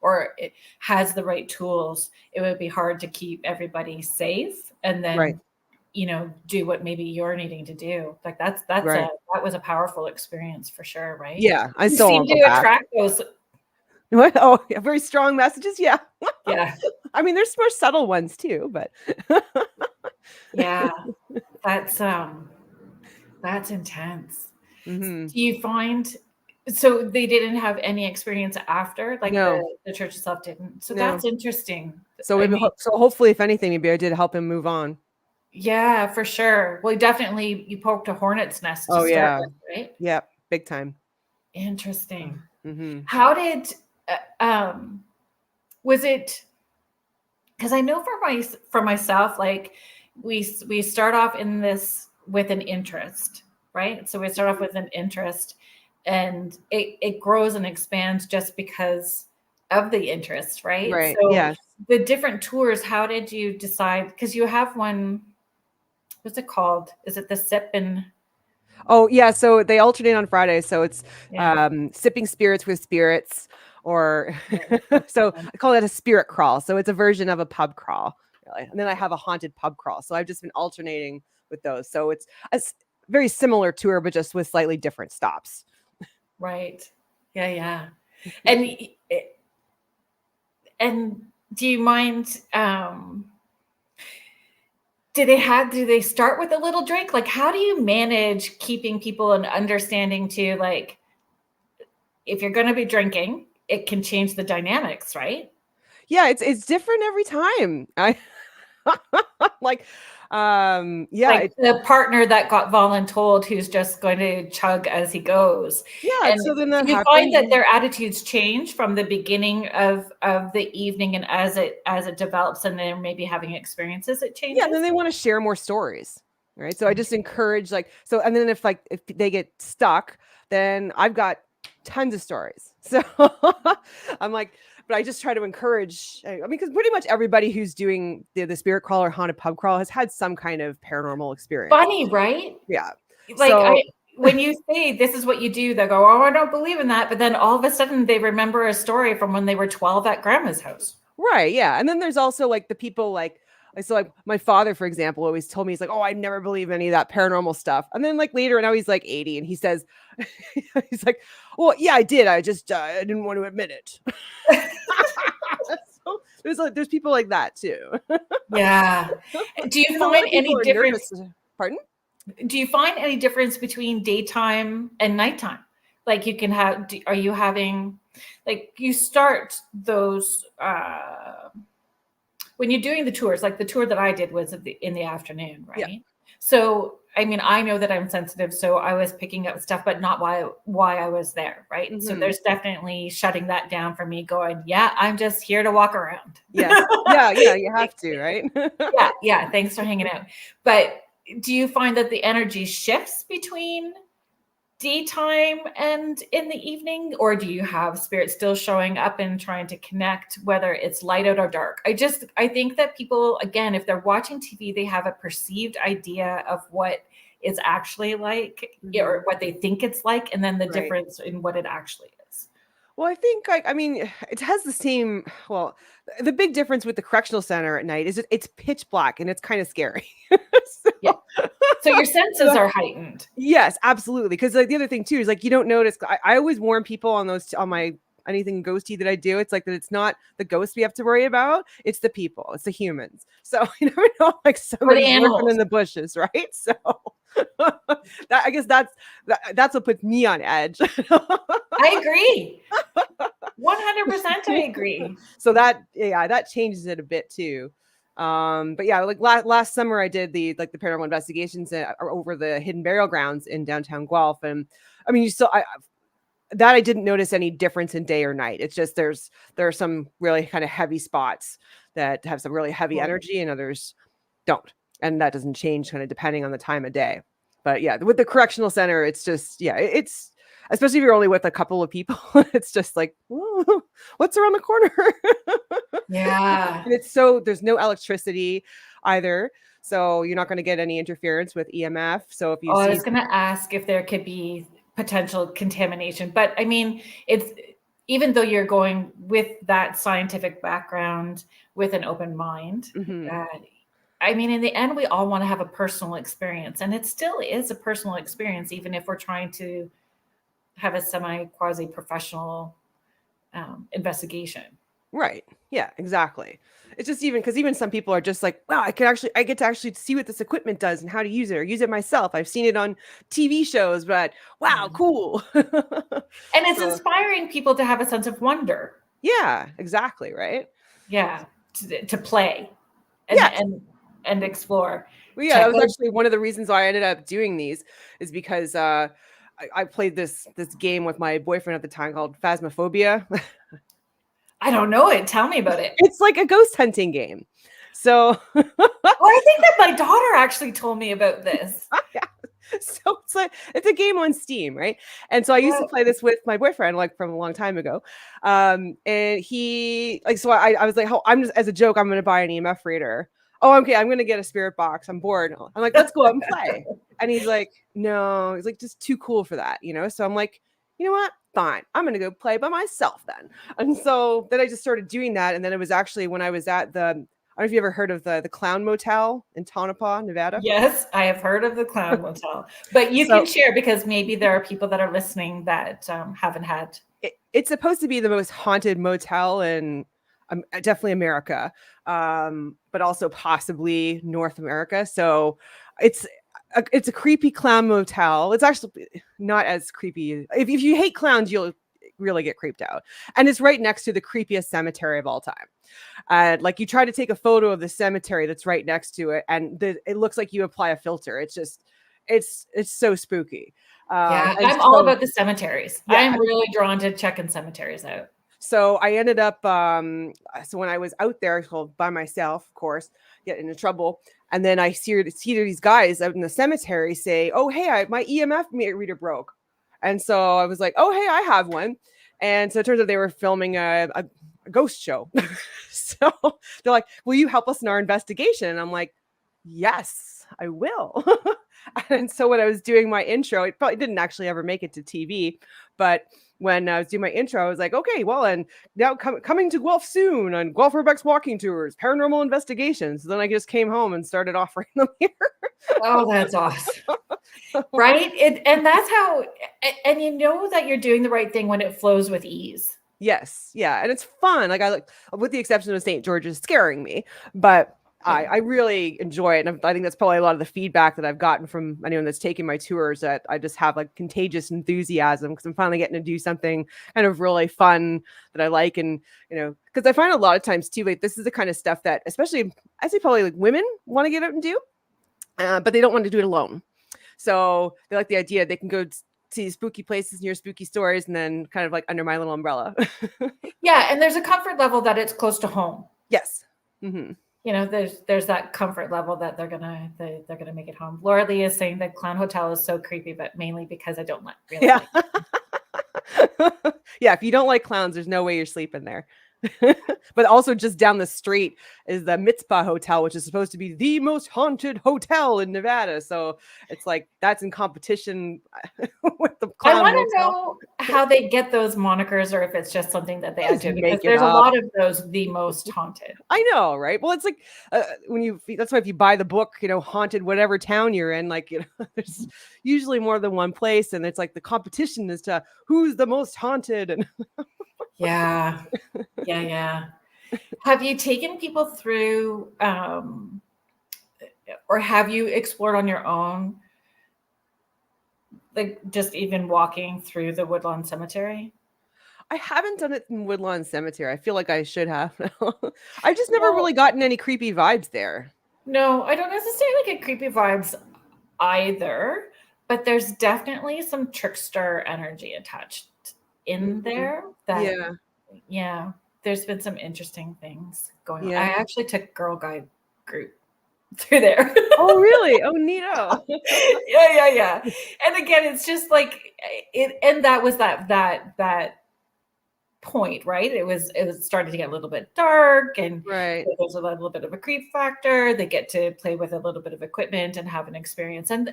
or it has the right tools, it would be hard to keep everybody safe and then Right. Do what maybe you're needing to do. Like that was a powerful experience for sure, right? Yeah, I You still seem to attract those. What? Oh, yeah, very strong messages. Yeah. Yeah. I mean, there's more subtle ones too, but yeah, that's intense. Mm-hmm. Do you find so they didn't have any experience after, like No. the church itself didn't? So No. that's interesting. So hopefully, if anything, maybe I did help him move on. Yeah, for sure. Well, definitely you poked a hornet's nest to start with, right? Yeah, big time. Interesting. Mm-hmm. How did was it, because I know for myself, like we start off in this with an interest, right? So we start off with an interest, and it grows and expands just because of the interest, right? Right. So Yeah. the different tours, how did you decide? Because you have one, what's it called? Is it the sip and? Oh yeah, so they alternate on Fridays. So it's sipping spirits with spirits, or so I call it a spirit crawl. So it's a version of a pub crawl, really. And then I have a haunted pub crawl. So I've just been alternating with those. So it's a very similar tour, but just with slightly different stops. Right. Yeah. And do you mind? Do they start with a little drink? Like, how do you manage keeping people and understanding to, like, if you're going to be drinking, it can change the dynamics, right? Yeah, it's different every time. I like, yeah, Like the partner that got voluntold who's just going to chug as he goes. yeah. And So then do that you find happens. that their attitudes change from the beginning of the evening, and as it develops and they're maybe having experiences, it Yeah, then changes? they want to share more stories, right? So I just encourage like so, and then if they get stuck, then I've got tons of stories. So I'm like, but I just try to encourage. I mean, because pretty much everybody who's doing the spirit crawl or haunted pub crawl has had some kind of paranormal experience. Funny, right? Yeah. Like So when you say this is what you do, they go, "Oh, I don't believe in that." But then all of a sudden they remember a story from when they were 12 at grandma's house. right, yeah. And then there's also like the people like so like my father, for example, always told me he's like, "Oh, I never believe any of that paranormal stuff." And then like later, now he's like 80, and he says, he's like, "Well, yeah, I did. I just I didn't want to admit it." So there's people like that too. Yeah. Do you And a lot find of people any are difference? nervous. Pardon? Do you find any difference between daytime and nighttime? Like you can have, are you having, like you start those, when you're doing the tours, like the tour that I did was in the afternoon, Yeah. right? So, I mean, I know that I'm sensitive, so I was picking up stuff, but not why I was there, right? So Mhm. there's definitely shutting that down for me, going, yeah, I'm just here to walk around. Yes. Yeah, yeah, you have to, right? Yeah, thanks for hanging out. But do you find that the energy shifts between daytime and in the evening, or do you have spirits still showing up and trying to connect, whether it's light out or dark? I think that people, again, if they're watching TV, they have a perceived idea of what it's actually like, or Mhm. what they think it's like, and then the Right. difference in what it actually is. Well, I think like I mean, it has the same. Well, the big difference with the correctional center at night is it's pitch black and it's kind of scary. Yeah, So, so your senses so are heightened. yes, absolutely. Because like the other thing too is like you don't notice. I always warn people on those on my anything ghosty that I do. It's like that. It's not the ghosts we have to worry about. It's the people. It's the humans. So you never know. Like Or the somebody's lurking in animals. the bushes, right? So that I guess that's what puts me on edge. I agree. 100% I agree. So that yeah, that changes it a bit too. But yeah, like last summer I did the paranormal investigations over the hidden burial grounds in downtown Guelph, and I mean, you still I didn't notice any difference in day or night. It's just there are some really kind of heavy spots that have some really heavy Cool. energy, and others don't, and that doesn't change kind of depending on the time of day. But yeah, with the correctional center, it's just yeah, it's especially if you're only with a couple of people, it's just like, "Whoa, what's around the corner?" Yeah. And it's so there's no electricity either. So you're not going to get any interference with EMF. So if you Oh, I see, was going to ask if there could be potential contamination, but I mean, it's even though you're going with that scientific background with an open mind, Mhm. uh, I mean, in the end, we all want to have a personal experience, and it still is a personal experience, even if we're trying to have a semi quasi professional investigation. Right. Yeah, exactly. It's just even because even some people are just like, wow, I get to actually see what this equipment does and how to use it or use it myself. I've seen it on TV shows, but wow, Yeah. cool. And it's So inspiring people to have a sense of wonder. yeah, exactly. Right. Yeah, to play and Yes. and and explore. Well, yeah, that Check was out. actually one of the reasons why I ended up doing these is because I played this game with my boyfriend at the time called Phasmophobia. I don't know it. Tell me about it. It's like a ghost hunting game. So Oh, I think that my daughter actually told me about this. yeah. So it's like it's a game on Steam, right? And so I used to What? play this with my boyfriend like from a long time ago. And he like so I was like, oh, I'm just as a joke, I'm gonna buy an EMF reader. Oh, okay, I'm gonna get a spirit box. I'm bored. I'm like, let's go out and play. And he's like, no, he's like just too cool for that, you know. So I'm like, you know what? Fine. I'm gonna go play by myself then. And so then I just started doing that. And then it was actually when I was at the I don't know if you ever heard of the Clown Motel in Tonopah, Nevada. Yes, I have heard of the Clown Motel, but you can So share because maybe there are people that are listening that haven't had. it's supposed to be the most haunted motel in definitely America, but also possibly North America. So it's it's a creepy clown motel. It's actually not as creepy. If you hate clowns, you'll really get creeped out. And it's right next to the creepiest cemetery of all time. Like you try to take a photo of the cemetery that's right next to it, and it looks like you apply a filter. It's just, it's so spooky. Yeah, And I'm all so, about the cemeteries. yeah. I'm really drawn to checking cemeteries out. So I ended up, so when I was out there, well, by myself, of course, getting into trouble. And then I see these guys out in the cemetery say, "Oh, hey, my EMF reader broke." And so I was like, "Oh, hey, I have one." And so it turns out they were filming a ghost show. So they're like, "Will you help us in our investigation?" And I'm like, "Yes, I will." And so when I was doing my intro, it probably didn't actually ever make it to TV, but when I was doing my intro, I was like, "Okay, well, and now coming to Guelph soon on Guelph Urbex Walking Tours, paranormal investigations." So then I just came home and started offering them here. Oh, that's awesome. Right? And that's how, and you know that you're doing the right thing when it flows with ease. Yes, yeah, and it's fun. Like, with the exception of St. George's scaring me, but I really enjoy it. And I think that's probably a lot of the feedback that I've gotten from anyone that's taken my tours, that I just have like contagious enthusiasm because I'm finally getting to do something kind of really fun that I like. And, because I find a lot of times too, like this is the kind of stuff that, especially I say probably like women want to get out and do, but they don't want to do it alone. So they like the idea they can go see spooky places and hear spooky stories and then kind of like under my little umbrella. Yeah. And there's a comfort level that it's close to home. Yes. Mm-hmm. There's that comfort level that they're gonna make it home. Laura Lee is saying that Clown Hotel is so creepy, but mainly because I don't really like it. Yeah, if you don't like clowns, there's no way you're sleeping there. But also just down the street is the Mitzpah Hotel, which is supposed to be the most haunted hotel in Nevada. So it's like that's in competition with the Clown I want to Hotel. know how they get those monikers, or if it's just something that they add to it, because make it there's a up. lot of those, the most haunted. I know, right? Well, it's like that's why if you buy the book, haunted whatever town you're in, like, there's usually more than one place, and it's like the competition as to who's the most haunted. And Yeah. Have you taken people through, or have you explored on your own, like just even walking through the Woodlawn Cemetery? I haven't done it in Woodlawn Cemetery. I feel like I should have. I've just never really gotten any creepy vibes there. No, I don't necessarily get creepy vibes either, but there's definitely some trickster energy attached in there. Yeah, there's been some interesting things going on. I actually took Girl Guide group through there. Oh, really? Oh, neato. Yeah. And again, it's just like it, and that was that point, right? It was starting to get a little bit dark, and right. There's a little bit of a creep factor. They get to play with a little bit of equipment and have an experience, and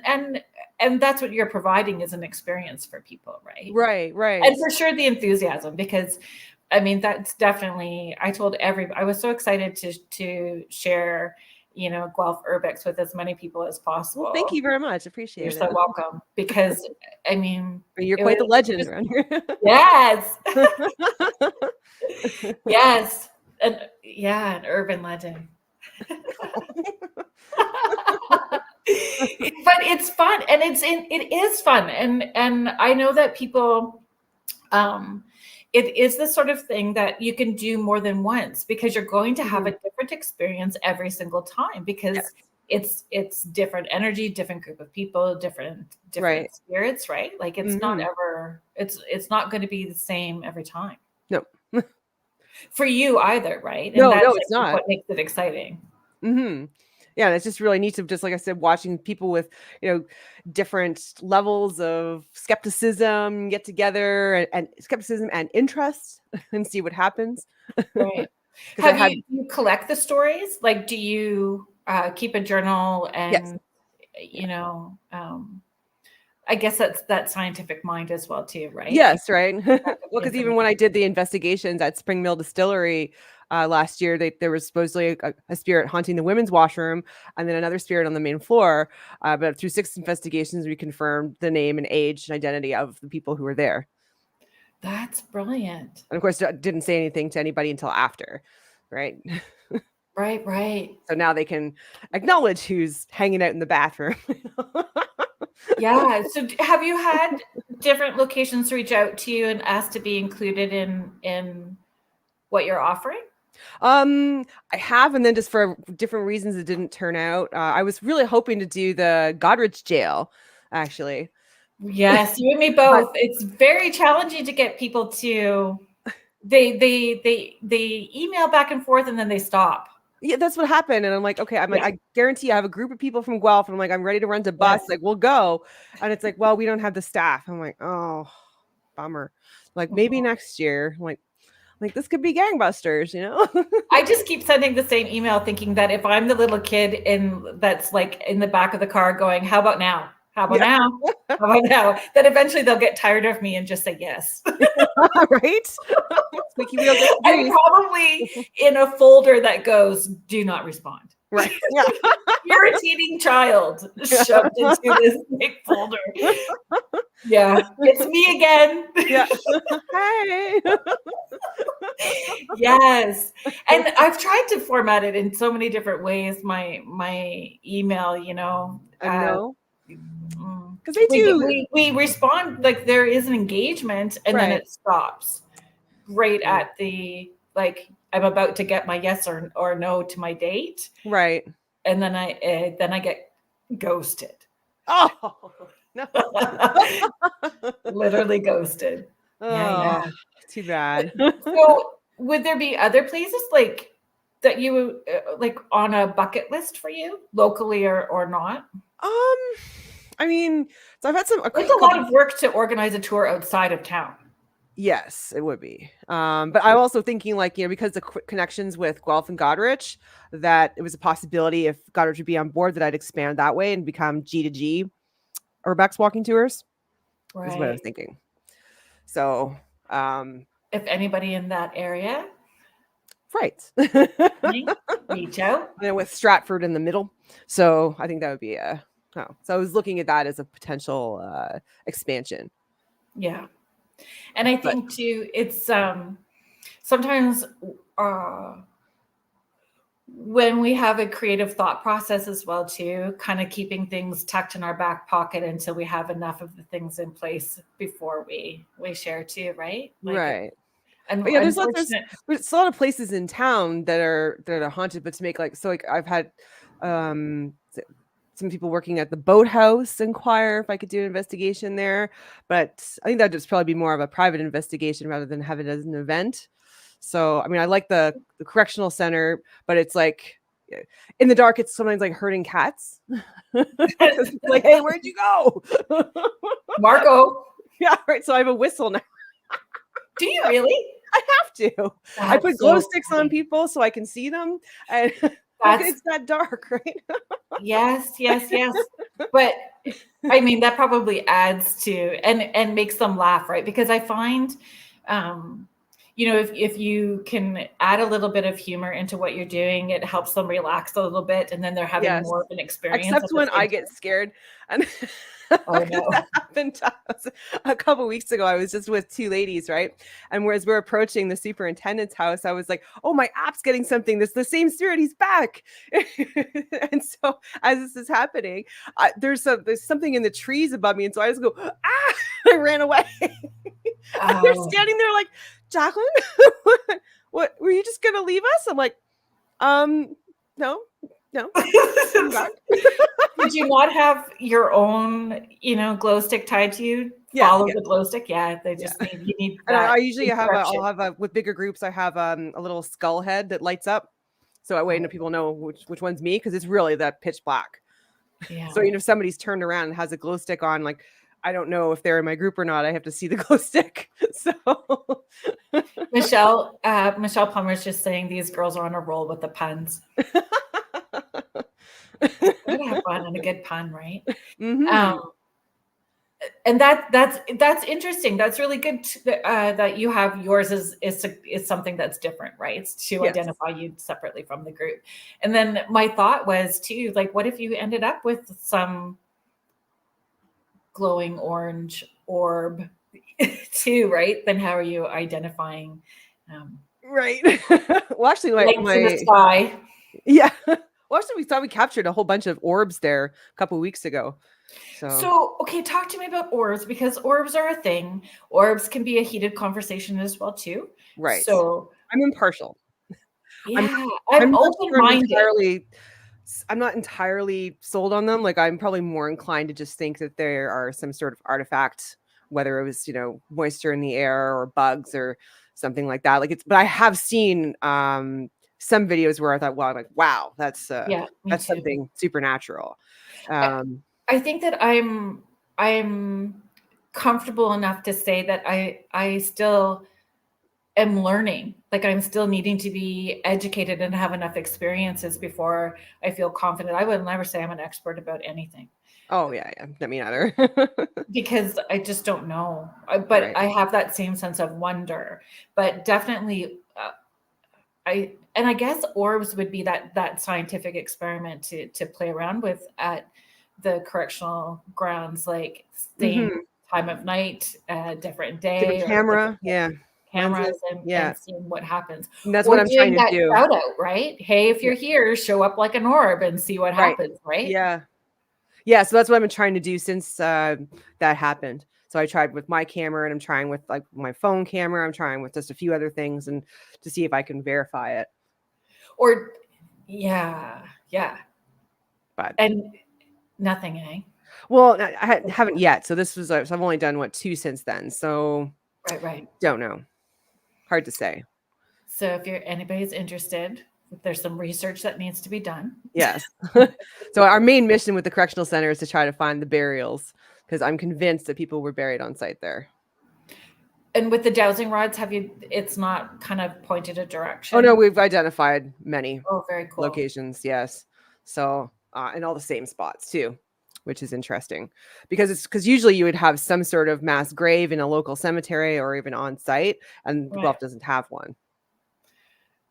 that's what you're providing, is an experience for people, right? Right. And for sure the enthusiasm, because I mean, that's definitely, I told I was so excited to share, Guelph Urbex with as many people as possible. Well, thank you very much. Appreciate it. You're so welcome, because I mean, you're quite the legend around here. Yes. Yes. An urban legend. But it's fun, and it is fun. And I know that people, it is the sort of thing that you can do more than once, because you're going to have a different experience every single time, because it's different energy, different group of people, different spirits, right? Like it's not ever, it's not going to be the same every time. No. For you either, right? And no, it's not. What makes it exciting. Mm-hmm. Yeah, and it's just really neat to, just like I said, watching people with, different levels of skepticism get together, and skepticism and interest, and see what happens. Right. Do you collect the stories? Like, do you keep a journal? And, I guess that's that scientific mind as well too, right? Yes, right. Well, because even when I did the investigations at Spring Mill Distillery last year, there was supposedly a spirit haunting the women's washroom, and then another spirit on the main floor. But through 6 investigations, we confirmed the name and age and identity of the people who were there. That's brilliant. And of course, I didn't say anything to anybody until after, right? Right. So now they can acknowledge who's hanging out in the bathroom. Yeah. So have you had different locations reach out to you and ask to be included in what you're offering? I have, and then just for different reasons, it didn't turn out. I was really hoping to do the Godrich jail, actually. Yes, you and me But both. It's very challenging to get people to they email back and forth and then they stop. yeah, that's what happened. And I'm like, okay, I'm like, Yeah. I guarantee I have a group of people from Guelph, and I'm like, I'm ready to rent a bus. Yes. Like, we'll go. And it's like, well, we don't have the staff. I'm like, oh, bummer. Like, maybe next year. I'm like this could be gangbusters, you know? I just keep sending the same email thinking that if I'm the little kid that's like in the back of the car going, how about now? How about Yeah. now? How about now? That eventually they'll get tired of me and just say yes. Right? Squeaky wheel gets the I'm grease. probably in a folder that goes, do not respond. Right. Yeah. Irritating child shoved into this big folder. Yeah, it's me again. Yeah. Hey. Yes. And I've tried to format it in so many different ways, my email, you know. I know. Mm. Because they do. We respond, like there is an engagement and then Right. it stops right at the, like, I'm about to get my yes or no to my date. Right. And then I get ghosted. Oh, no. Literally ghosted. Oh, Yeah. too bad. So would there be other places like that you like on a bucket list for you, locally or not? I mean, so I've had It's a lot of work to organize a tour outside of town. Yes, it would be. But I'm also thinking, like, you know, because the connections with Guelph and Godrich, that it was a possibility if Godrich would be on board that I'd expand that way and become G to G Urbex Walking Tours. Is what I was thinking. So, if anybody in that area, right, reach out. And with Stratford in the middle, so I think that would be so I was looking at that as a potential expansion. Yeah. And I think too, it's sometimes when we have a creative thought process as well too, kind of keeping things tucked in our back pocket until we have enough of the things in place before we share too, right? Like, right. And but yeah, there's a lot of places in town that are haunted, but to make like, so like I've had some people working at the boathouse inquire if I could do an investigation there, but I think that would just probably be more of a private investigation rather than have it as an event. So I mean, I like the correctional center, but it's like in the dark, it's sometimes like herding cats. Like, hey, where'd you go? Marco? Yeah, right. So I have a whistle now. Do you really? I have to. I put glow sticks on people so I can see them. And it's that dark, right? Yes. But I mean, that probably adds to and makes them laugh, right? Because I find, you know, if you can add a little bit of humor into what you're doing, it helps them relax a little bit, and then they're having more of an experience. Except when I get scared. And oh no, that happened a couple weeks ago. I was just with two ladies, right? And as we're approaching the superintendent's house, I was like, "Oh, my app's getting something. This the same spirit. He's back." And so as this is happening, there's something in the trees above me, and so I just go, "Ah!" I ran away. And they're standing there like, "Jaclyn, what were you just gonna leave us?" I'm like, no. Did you not have your own, you know, glow stick tied to you? Follow the glow stick. Yeah, they just need, you need. And I usually I'll have with bigger groups. I have a little skull head that lights up, so that way people know which one's me, because it's really that pitch black. Yeah. So if somebody's turned around and has a glow stick on, like, I don't know if they're in my group or not. I have to see the glow stick. So Michelle Plummer's just saying these girls are on a roll with the puns. We have fun and a good pun, right? Mm-hmm. And that's interesting. That's really good that you have yours is something that's different, right? It's to identify you separately from the group. And then my thought was too, like, what if you ended up with some glowing orange orb too, right? Then how are you identifying? Right. Well, actually, lights in the sky. Yeah. Well, actually, we thought we captured a whole bunch of orbs there a couple of weeks ago. So, okay, talk to me about orbs, because orbs are a thing. Orbs can be a heated conversation as well too. Right. So, I'm impartial. yeah, I'm I'm not sure open-minded. I'm not entirely sold on them. Like, I'm probably more inclined to just think that there are some sort of artifact, whether it was, moisture in the air or bugs or something like that. But I have seen some videos where I thought, well, wow, that's Yeah, me that's too. something supernatural. I, Um, I think that I'm comfortable enough to say that I still am learning. Like, I'm still needing to be educated and have enough experiences before I feel confident. I would never say I'm an expert about anything, oh yeah, not me either. because I just don't know. But Right. I have that same sense of wonder. But definitely, I guess orbs would be that scientific experiment to play around with at the correctional grounds, like staying Hmm. time of night, different Different day, or camera, yeah, lenses, cameras, and yeah, seeing what happens. and that's what Or I'm trying doing to that do. shout out, right? Hey, if Yeah. you're here, show up like an orb and see what Right. happens, right? Yeah. Yeah, so that's what I've been trying to do since that happened. So I tried with my camera, and I'm trying with like my phone camera. I'm trying with just a few other things, and to see if I can verify it. Or yeah, yeah. But And nothing, eh? well, haven't yet. So this was so I've only done 2 since then. So Right, right. don't know. Hard to say. So if anybody's interested, there's some research that needs to be done. Yes. So our main mission with the correctional center is to try to find the burials, because I'm convinced that people were buried on site there. And with the dowsing rods, it's not kind of pointed a direction? Oh no, we've identified many Oh, very cool. locations. Yes. So in all the same spots too, which is interesting, because usually you would have some sort of mass grave in a local cemetery or even on site, and Right. Guelph doesn't have one.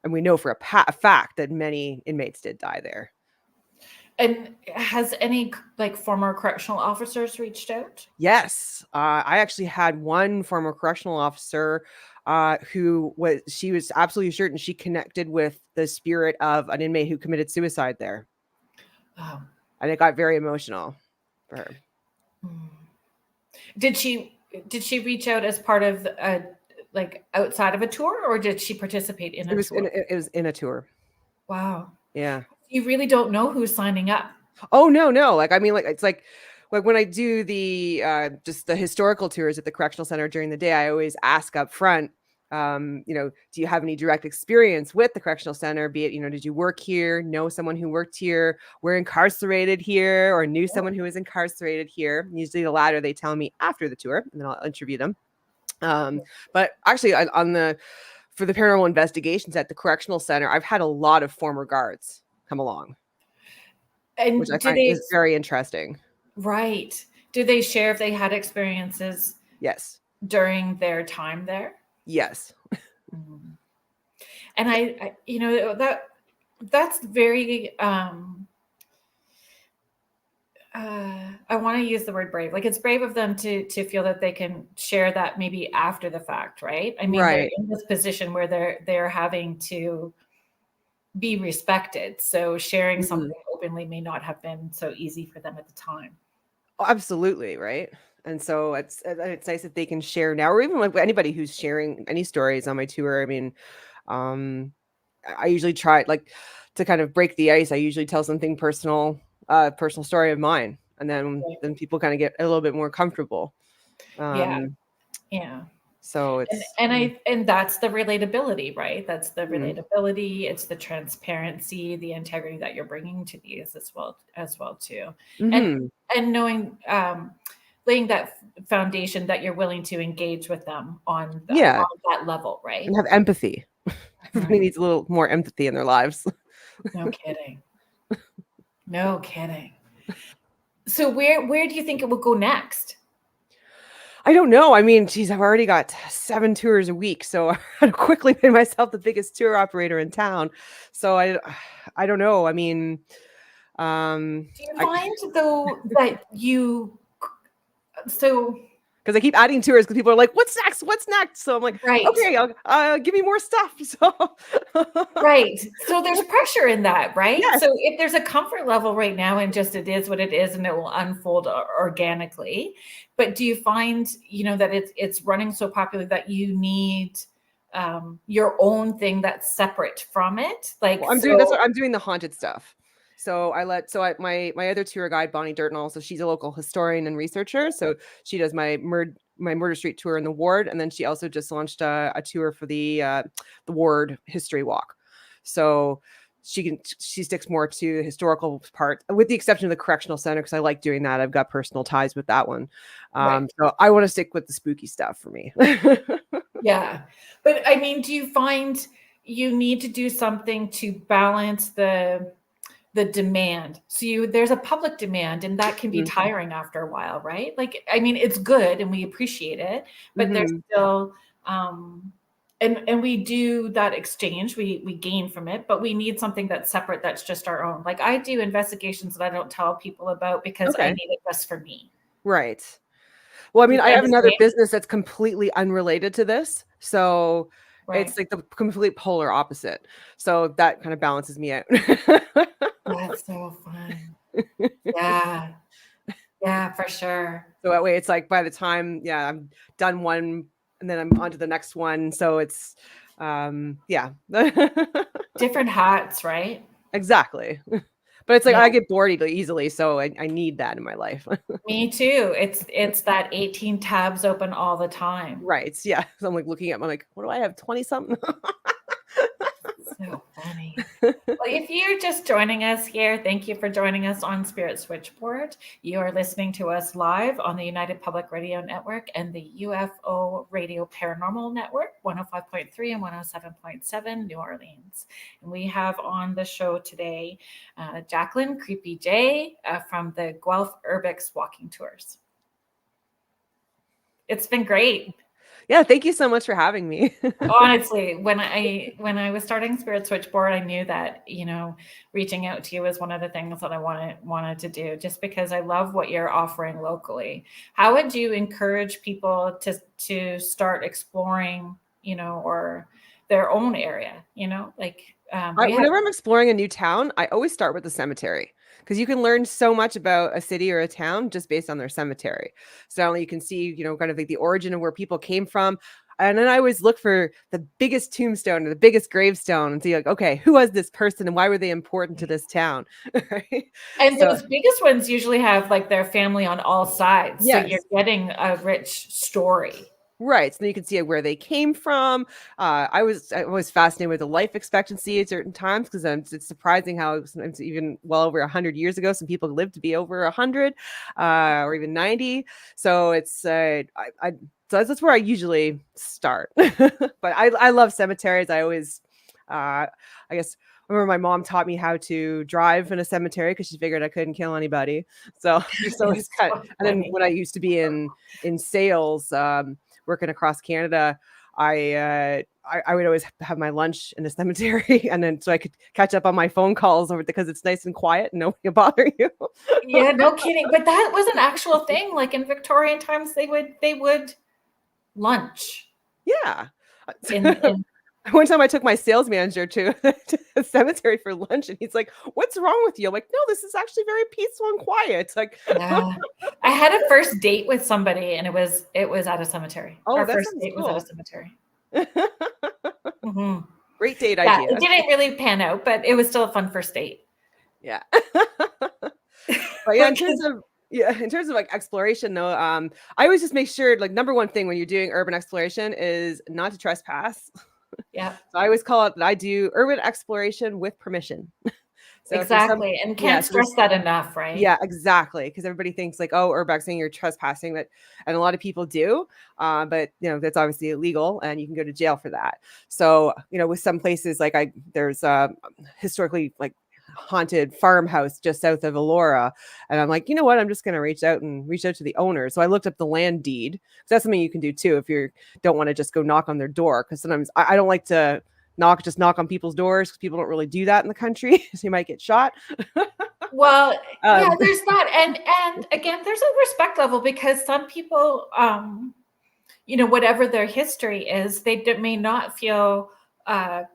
And we know for a fact that many inmates did die there. And has any like former correctional officers reached out? Yes. I actually had one former correctional officer she was absolutely certain she connected with the spirit of an inmate who committed suicide there. Oh. And it got very emotional for her. Did she reach out as part of like outside of a tour, or did she participate in a tour? It was in a tour. Wow. Yeah. You really don't know who's signing up. Oh no. Like, I mean, like, it's like when I do the just the historical tours at the correctional center during the day, I always ask up front, do you have any direct experience with the correctional center? Be it, did you work here, know someone who worked here, were incarcerated here, or knew someone who was incarcerated here? Usually the latter they tell me after the tour, and then I'll interview them. But actually for the paranormal investigations at the correctional center, I've had a lot of former guards come along, And which I find is very interesting. Right. Do they share if they had experiences Yes. during their time there? Yes. And I that's very I want to use the word brave. Like, it's brave of them to feel that they can share that maybe after the fact, right? I mean, they're Right. in this position where they're having to be respected. So sharing something openly may not have been so easy for them at the time. Oh, absolutely, right? And so it's nice that they can share now, or even like anybody who's sharing any stories on my tour. I mean, I usually try like to kind of break the ice. I usually tell something personal story of mine, and then people kind of get a little bit more comfortable. Yeah. So it's and that's the relatability, right? That's the relatability. It's the transparency, the integrity that you're bringing to these as well too. And knowing, laying that foundation that you're willing to engage with them on that level, right? And have empathy. Everybody needs a little more empathy in their lives. No kidding. No kidding. So where do you think it will go next? I don't know. I mean, geez, I've already got 7 tours a week, so I quickly made myself the biggest tour operator in town. So I don't know. I mean, do you find though that because because I keep adding tours because people are like, "What's next? What's next?" So I'm like, Right. "Okay, I'll give me more stuff." So Right. So there's pressure in that, right? yes, So if there's a comfort level right now and just it is what it is and it will unfold organically, but do you find, that it's running so popular that you need your own thing that's separate from it? Like, well, that's what I'm doing, the haunted stuff. So my other tour guide, Bonnie Dirtnall, so she's a local historian and researcher. So she does my Murder Street tour in the ward, and then she also just launched a tour for the ward history walk. So she sticks more to the historical part, with the exception of the correctional center, because I like doing that. I've got personal ties with that one. right. So I want to stick with the spooky stuff for me. Yeah. But I mean, do you find you need to do something to balance the demand? So there's a public demand and that can be Mhm. tiring after a while, right? Like, I mean, it's good and we appreciate it, but there's Mhm. still and we do that exchange, we gain from it, but we need something that's separate, that's just our own. Like, I do investigations that I don't tell people about because I Okay. need it just for me. Right. Well, I Do mean, you I find have the another same? business that's completely unrelated to this. So it's Right. like the complete polar opposite. So that kind of balances me out. That's so fun. Yeah. Yeah, for sure. So that way it's like by the time, yeah, I'm done one and then I'm on to the next one. So it's yeah. Different hats, right? Exactly. But it's like Yeah, I get bored easily, so I need that in my life. me too. It's that 18 tabs open all the time. Right. Yeah. So I'm like looking at my like, what do I have? 20 something? So funny. Well, if you're just joining us here, thank you for joining us on Spirit Switchboard. You are listening to us live on the United Public Radio Network and the UFO Radio Paranormal Network, 105.3 and 107.7 New Orleans. And we have on the show today Jaclyn Creepy J from the Guelph Urbex Walking Tours. It's been great. Yeah, thank you so much for having me. Honestly, when I was starting Spirit Switchboard, I knew that, reaching out to you was one of the things that I wanted to do, just because I love what you're offering locally. How would you encourage people to start exploring, or their own area, like we have. Whenever I'm exploring a new town, I always start with the cemetery, because you can learn so much about a city or a town just based on their cemetery. So not only you can see, kind of like the origin of where people came from. And then I always look for the biggest tombstone or the biggest gravestone and see like, okay, who was this person and why were they important to this town? Right. And So those biggest ones usually have like their family on all sides, so you're yes. getting a rich story. Right. So then you can see where they came from. I was fascinated with the life expectancy at certain times, because it's surprising how sometimes even well over 100 years ago, some people lived to be over 100 or even 90. So it's so that's where I usually start. But I love cemeteries. I always I guess I remember my mom taught me how to drive in a cemetery because she figured I couldn't kill anybody. So just always It's kind of, so and then funny. when I used to be in sales, working across Canada, I would always have my lunch in the cemetery, and then so I could catch up on my phone calls over because it's nice and quiet and nobody will bother you. Yeah, no kidding. But that was an actual thing. Like in Victorian times, they would lunch Yeah. in One time I took my sales manager to the cemetery for lunch, and he's like, "What's wrong with you?" I'm like, "No, this is actually very peaceful and quiet." It's like, yeah. I had a first date with somebody and it was at a cemetery. oh, Our that first sounds date was at a cemetery. cemetery. Mhm. Great date Yeah, idea. it didn't really pan out, but it was still a fun first date. Yeah. But yeah, Because in terms of like exploration though, I always just make sure, like, number one thing when you're doing urban exploration is not to trespass. yeah, So I always call it that I do urban exploration with permission. So if there's some exactly. And yeah, can't so stress there's that enough, right? yeah, exactly. Because everybody thinks like, oh, urbexing, you're trespassing, that, and a lot of people do. But that's obviously illegal, and you can go to jail for that. So with some places like there's historically like haunted farmhouse just south of Elora, and I'm like, you know what? I'm just gonna reach out to the owner. So I looked up the land deed, 'cause that's something you can do too if you don't want to just go knock on their door. Because sometimes I don't like to knock on people's doors, because people don't really do that in the country. So you might get shot. Well, Yeah, there's that. And again, there's a respect level because some people, whatever their history is, they may not feel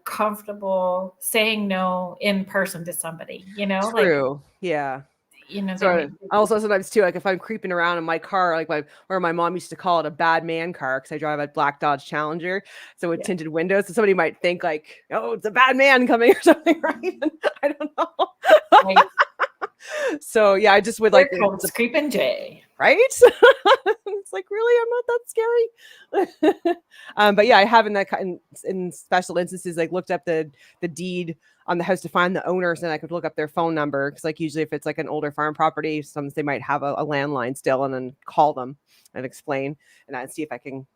comfortable saying no in person to somebody, True. Yeah. they So may. also sometimes too, like if I'm creeping around in my car, like my mom used to call it a bad man car because I drive a black Dodge Challenger, so with tinted windows, so somebody might think like, oh, it's a bad man coming or something, right? I don't know. Right. So yeah, I just would Here like comes Creepin J. right. It's like, really, I'm not that scary. But yeah, I have in special instances like looked up the deed on the house to find the owners, and I could look up their phone number because like usually if it's like an older farm property, sometimes they might have a landline still, and then call them and explain and I'd see if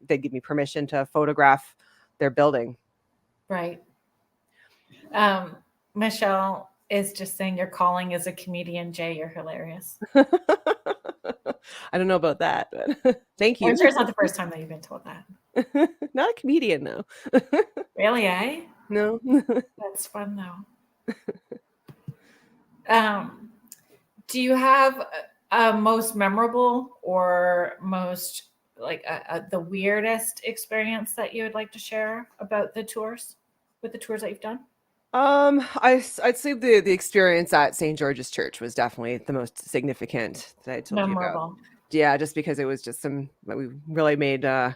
they give me permission to photograph their building. Right. Michelle is just saying your calling as a comedian, Jay. You're hilarious. I don't know about that, but thank you. I'm sure it's not the first time that you've been told that. Not a comedian, though. Really, eh? No. That's fun, though. Do you have a most memorable or most like the weirdest experience that you would like to share about the tours that you've done? I'd say the experience at St. George's Church was definitely the most significant that I told you about. Yeah, just because it was just we really made I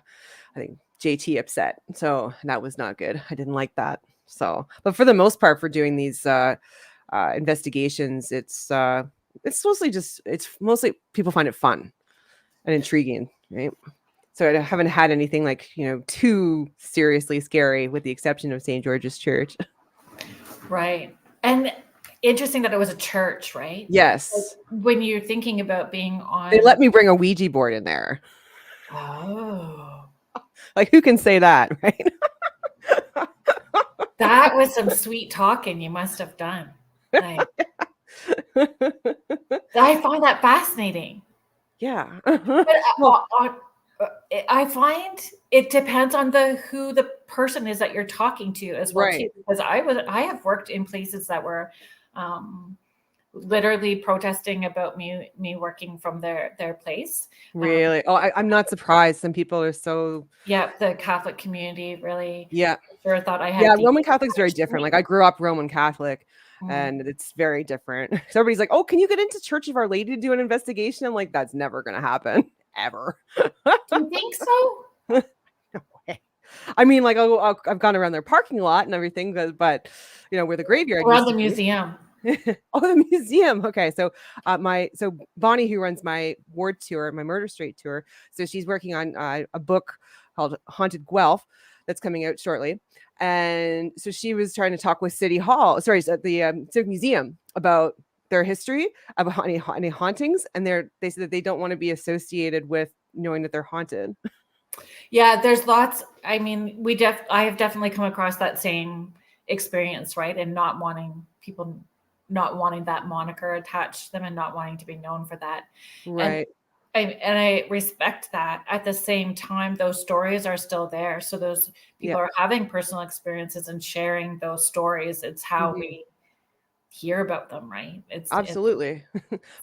think JT upset. So that was not good. I didn't like that. So, but for the most part, for doing these investigations, it's mostly people find it fun and intriguing, right? So I haven't had anything like, too seriously scary with the exception of St. George's Church. Right. And interesting that it was a church, right? Yes. Like when you're thinking about being on. They let me bring a Ouija board in there. Oh. Like, who can say that, right? That was some sweet talking you must have done. Like, I find that fascinating. Yeah. But, I find it depends on who the person is that you're talking to as well, too. Because I have worked in places that were literally protesting about me working from their place. Really? I'm not surprised. Some people are so. Yeah, the Catholic community really. Yeah. Sure thought I had. Yeah, Roman Catholic's very different. Like I grew up Roman Catholic, and it's very different. So everybody's like, "Oh, can you get into Church of Our Lady to do an investigation?" I'm like, "That's never going to happen, ever." Do you think so? No way. I mean, like I've gone around their parking lot and everything, but where the graveyard around the museum. Oh, the museum. Okay, so Bonnie, who runs my ward tour, my Murder Street tour, so she's working on a book called Haunted Guelph that's coming out shortly, and so she was trying to talk with City Hall, the Civic Museum about their history of any hauntings, and they said that they don't want to be associated with knowing that they're haunted. Yeah, there's lots. I mean, I have definitely come across that same experience, right? And not wanting that moniker attached to them and not wanting to be known for that. Right. And I respect that. At the same time, those stories are still there. So those people are having personal experiences and sharing those stories. It's how we hear about them, right? It's absolutely.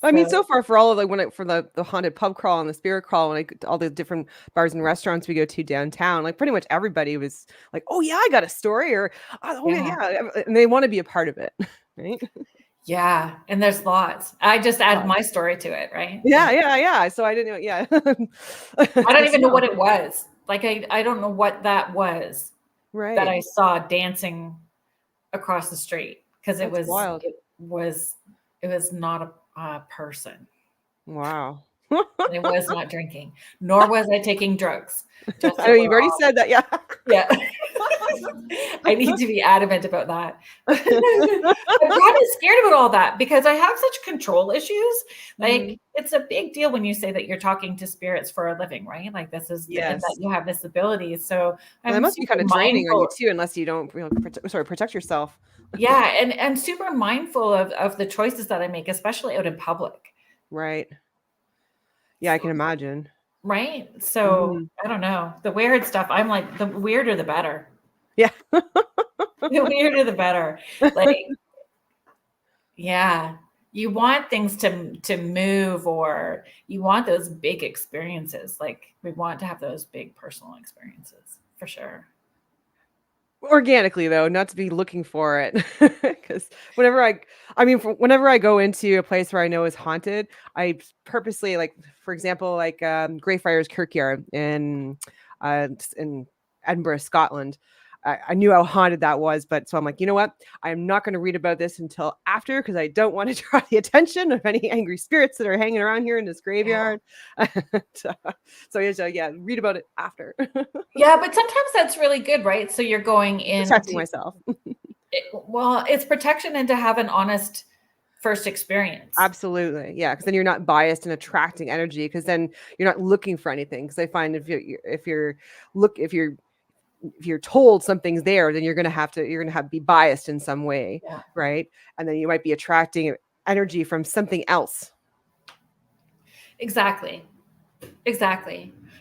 I mean, so far for all of for the haunted pub crawl and the spirit crawl, and all the different bars and restaurants we go to downtown, like pretty much everybody was like, "Oh yeah, I got a story," or "Oh yeah," and they want to be a part of it, right? Yeah, and there's lots. I just added my story to it, right? Yeah. So I didn't know. Yeah, I don't even know what it was. Like I don't know what that was. Right. That I saw dancing across the street because it was wild. It was not a person. Wow. I was not drinking, nor was I taking drugs. Oh, you've already said that. Yeah. Yeah. I need to be adamant about that. I'm kind of scared about all that because I have such control issues. Like it's a big deal when you say that you're talking to spirits for a living, right? Like this is and that you have this ability. So that must be kind of draining on you too, unless you don't protect yourself. Yeah, and super mindful of the choices that I make, especially out in public. Right. Yeah, I can imagine. Right. So I don't know. The weird stuff, I'm like, the weirder the better. Yeah. The weirder the better. Like, yeah. You want things to move, or you want those big experiences. Like we want to have those big personal experiences for sure. Organically though, not to be looking for it. Because whenever I go into a place where I know is haunted, I purposely, like, for example, like Greyfriars Kirkyard in Edinburgh, Scotland. I knew how haunted that was, but so I'm like, you know what? I'm not going to read about this until after, because I don't want to draw the attention of any angry spirits that are hanging around here in this graveyard. So yeah, read about it after. Yeah, but sometimes that's really good, right? So you're going in Protecting myself. Well, it's protection, and to have an honest first experience. Absolutely. Yeah, because then you're not biased and attracting energy, because then you're not looking for anything. Because I find if you're told something's there, then you're gonna have to be biased in some way, Yeah. right? And then you might be attracting energy from something else. Exactly.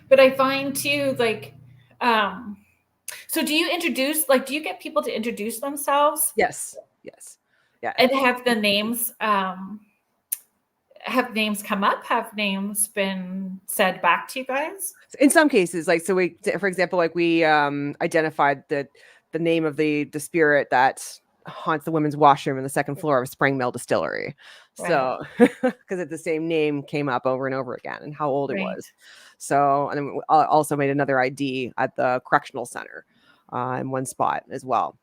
But I find too, like, so do you get people to introduce themselves? Yes. Yeah. And have the names come up? Have names been said back to you guys? In some cases, like, so for example, like we identified the name of the spirit that haunts the women's washroom in the second floor of Spring Mill Distillery. Right. So because the same name came up over and over again, and how old it was. So, and then we also made another ID at the correctional center in one spot as well.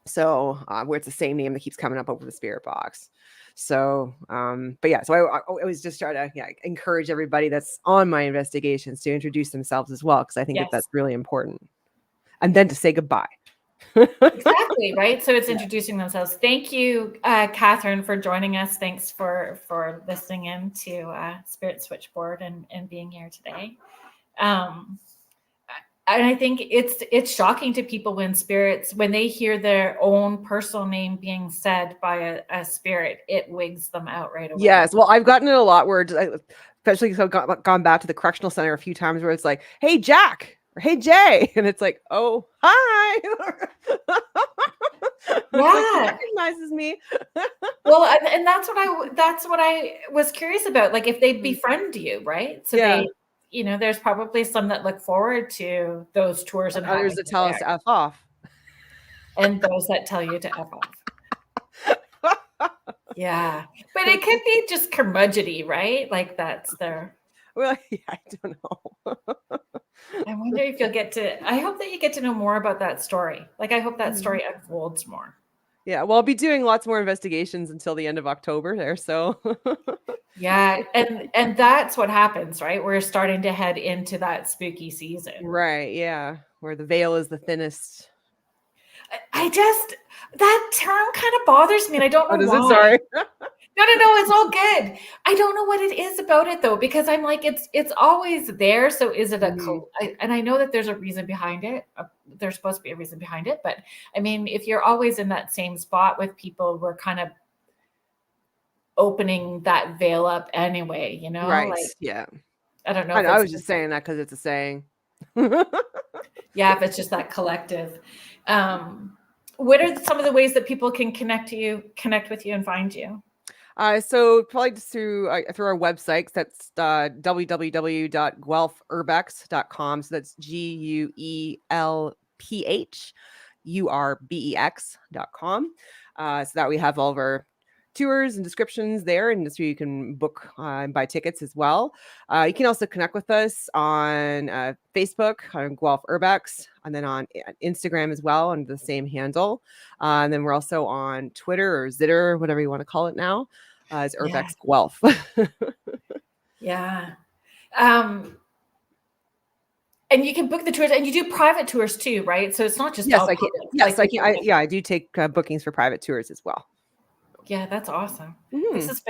So where it's the same name that keeps coming up over the spirit box. So, but yeah, so I was just trying to encourage everybody that's on my investigations to introduce themselves as well, because I think that's really important. And then to say goodbye. Exactly, right? So it's introducing themselves. Thank you, Catherine, for joining us. Thanks for listening in to Spirit Switchboard and being here today. And I think it's shocking to people when they hear their own personal name being said by a spirit, it wigs them out right away. Yes. Well, I've gotten it a lot where, especially because I've gone back to the correctional center a few times, where it's like, "Hey, Jack," or "Hey, Jay," and it's like, "Oh, hi." Yeah, recognizes me. Well, and that's what I was curious about. Like, if they befriend you, right? So they. There's probably some that look forward to those tours, and others that tell us to F off. And those that tell you to F off. Yeah. But it could be just curmudgeony, right? Like that's their. Well, yeah, I don't know. I wonder if I hope that you get to know more about that story. Like, I hope that story unfolds more. Yeah, well, I'll be doing lots more investigations until the end of October there, so. Yeah, and that's what happens, right? We're starting to head into that spooky season. Right, yeah, where the veil is the thinnest. That term kind of bothers me, and I don't know why. Sorry. No, it's all good. I don't know what it is about it though, because I'm like, it's always there. So is it and I know that there's a reason behind it. There's supposed to be a reason behind it, but I mean, if you're always in that same spot with people, we're kind of opening that veil up anyway, Right. Like, yeah. I don't know. I was just saying that because it's a saying. Yeah, if it's just that collective. What are some of the ways that people can connect with you and find you? So probably just through our website. That's www.guelphurbex.com. So that's GUELPHURBEX.com. So that we have all of our tours and descriptions there, and so you can book and buy tickets as well. You can also connect with us on Facebook on Guelph Urbex, and then on Instagram as well under the same handle. And then we're also on Twitter or Zitter, whatever you want to call it now, as Urbex Guelph. Yeah. And you can book the tours, and you do private tours too, right? So it's not just I can. Yes, I can. I do take bookings for private tours as well. Yeah, that's awesome. This has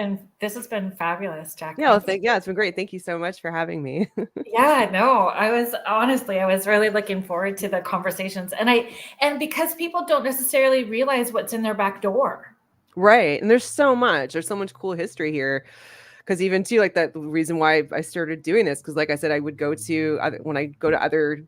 been fabulous, Jack. Yeah, it's been great. Thank you so much for having me. Yeah, no, I was really looking forward to the conversations, and because people don't necessarily realize what's in their back door. Right, and there's so much cool history here. Because even too, like, that reason why I started doing this, because like I said, I would go to when I go to other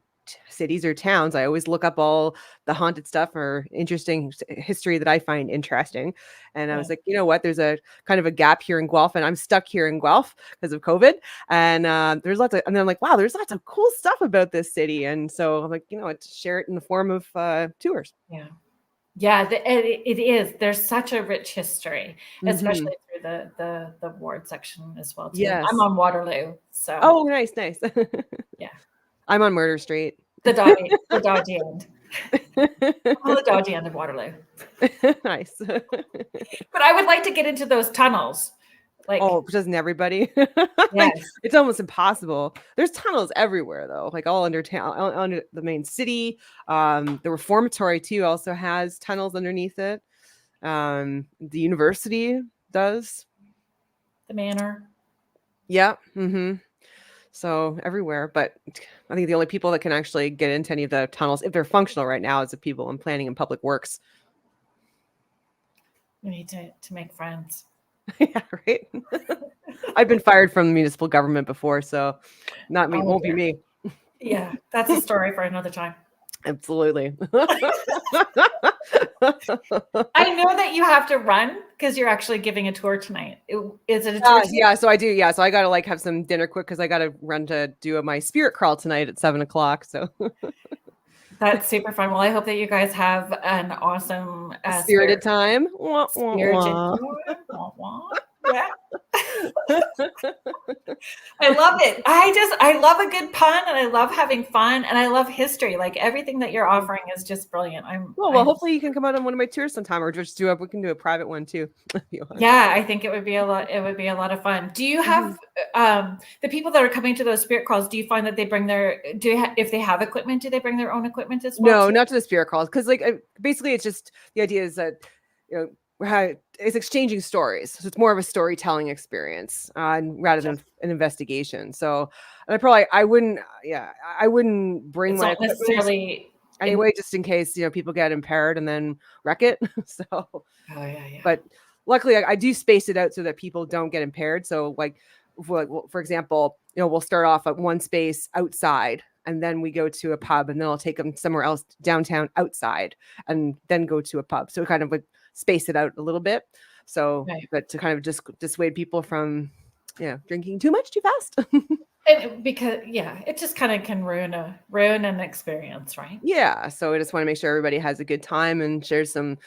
cities or towns, I always look up all the haunted stuff or interesting history that I find interesting. And I was like, you know what? There's a kind of a gap here in Guelph, and I'm stuck here in Guelph because of COVID. And there's lots of, and then I'm like, wow, there's lots of cool stuff about this city. And so I'm like, you know what? Share it in the form of tours. Yeah. Yeah, it is. There's such a rich history, especially through the ward section as well too. Yes. I'm on Waterloo, so. Oh, nice. Yeah. I'm on Murder Street. The dodgy end. I'm the dodgy end of Waterloo. Nice. But I would like to get into those tunnels. Like, oh, doesn't everybody? Yes. It's almost impossible. There's tunnels everywhere though, like all under town, under the main city. The reformatory too also has tunnels underneath it. The university does. The manor. Yeah. So everywhere, but I think the only people that can actually get into any of the tunnels, if they're functional right now, is the people in planning and public works. We need to make friends. Yeah, right. I've been fired from the municipal government before, so won't be me. Yeah, that's a story for another time. Absolutely. I know that you have to run because you're actually giving a tour tonight. Is it a tour? Yeah, so I do. Yeah, so I got to have some dinner quick because I got to run to do my spirit crawl tonight at 7:00. So that's super fun. Well, I hope that you guys have an awesome spirited time. Spirited yeah. I love it. I love a good pun, and I love having fun, and I love history. Like everything that you're offering is just brilliant. Hopefully you can come out on one of my tours sometime, or just we can do a private one too. Yeah, I think it would be a lot. It would be a lot of fun. Do you have the people that are coming to those spirit calls? Do you find that they bring if they have equipment, do they bring their own equipment as well? No, not to the spirit calls, because basically it's just the idea is that it's exchanging stories, so it's more of a storytelling experience rather than an investigation. So, and I wouldn't bring my equipment necessarily anyway, just in case people get impaired and then wreck it. So, yeah. But luckily, I do space it out so that people don't get impaired. So, for example, we'll start off at one space outside, and then we go to a pub, and then I'll take them somewhere else downtown outside, and then go to a pub. So kind of space it out a little bit. So, but to kind of just dissuade people from, drinking too much too fast. Because it just kind of can ruin an experience, right? Yeah. So I just want to make sure everybody has a good time and share some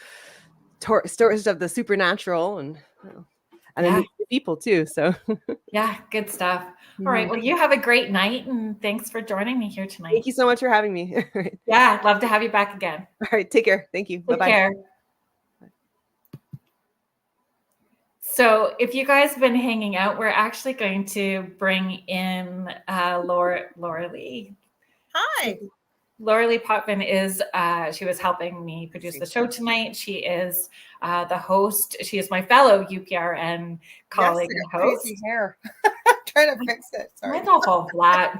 stories of the supernatural and then meet people too. So yeah, good stuff. All right. Well, you have a great night, and thanks for joining me here tonight. Thank you so much for having me. Yeah, I'd love to have you back again. All right. Take care. Thank you. Bye-bye. Take care. So if you guys have been hanging out, we're actually going to bring in Laura Lee. Hi. Laura Lee Potvin is, she was helping me produce the show tonight. She is the host. She is my fellow UPRN colleague and host. Crazy hair. Trying to fix it. Sorry. Mine's all fall flat.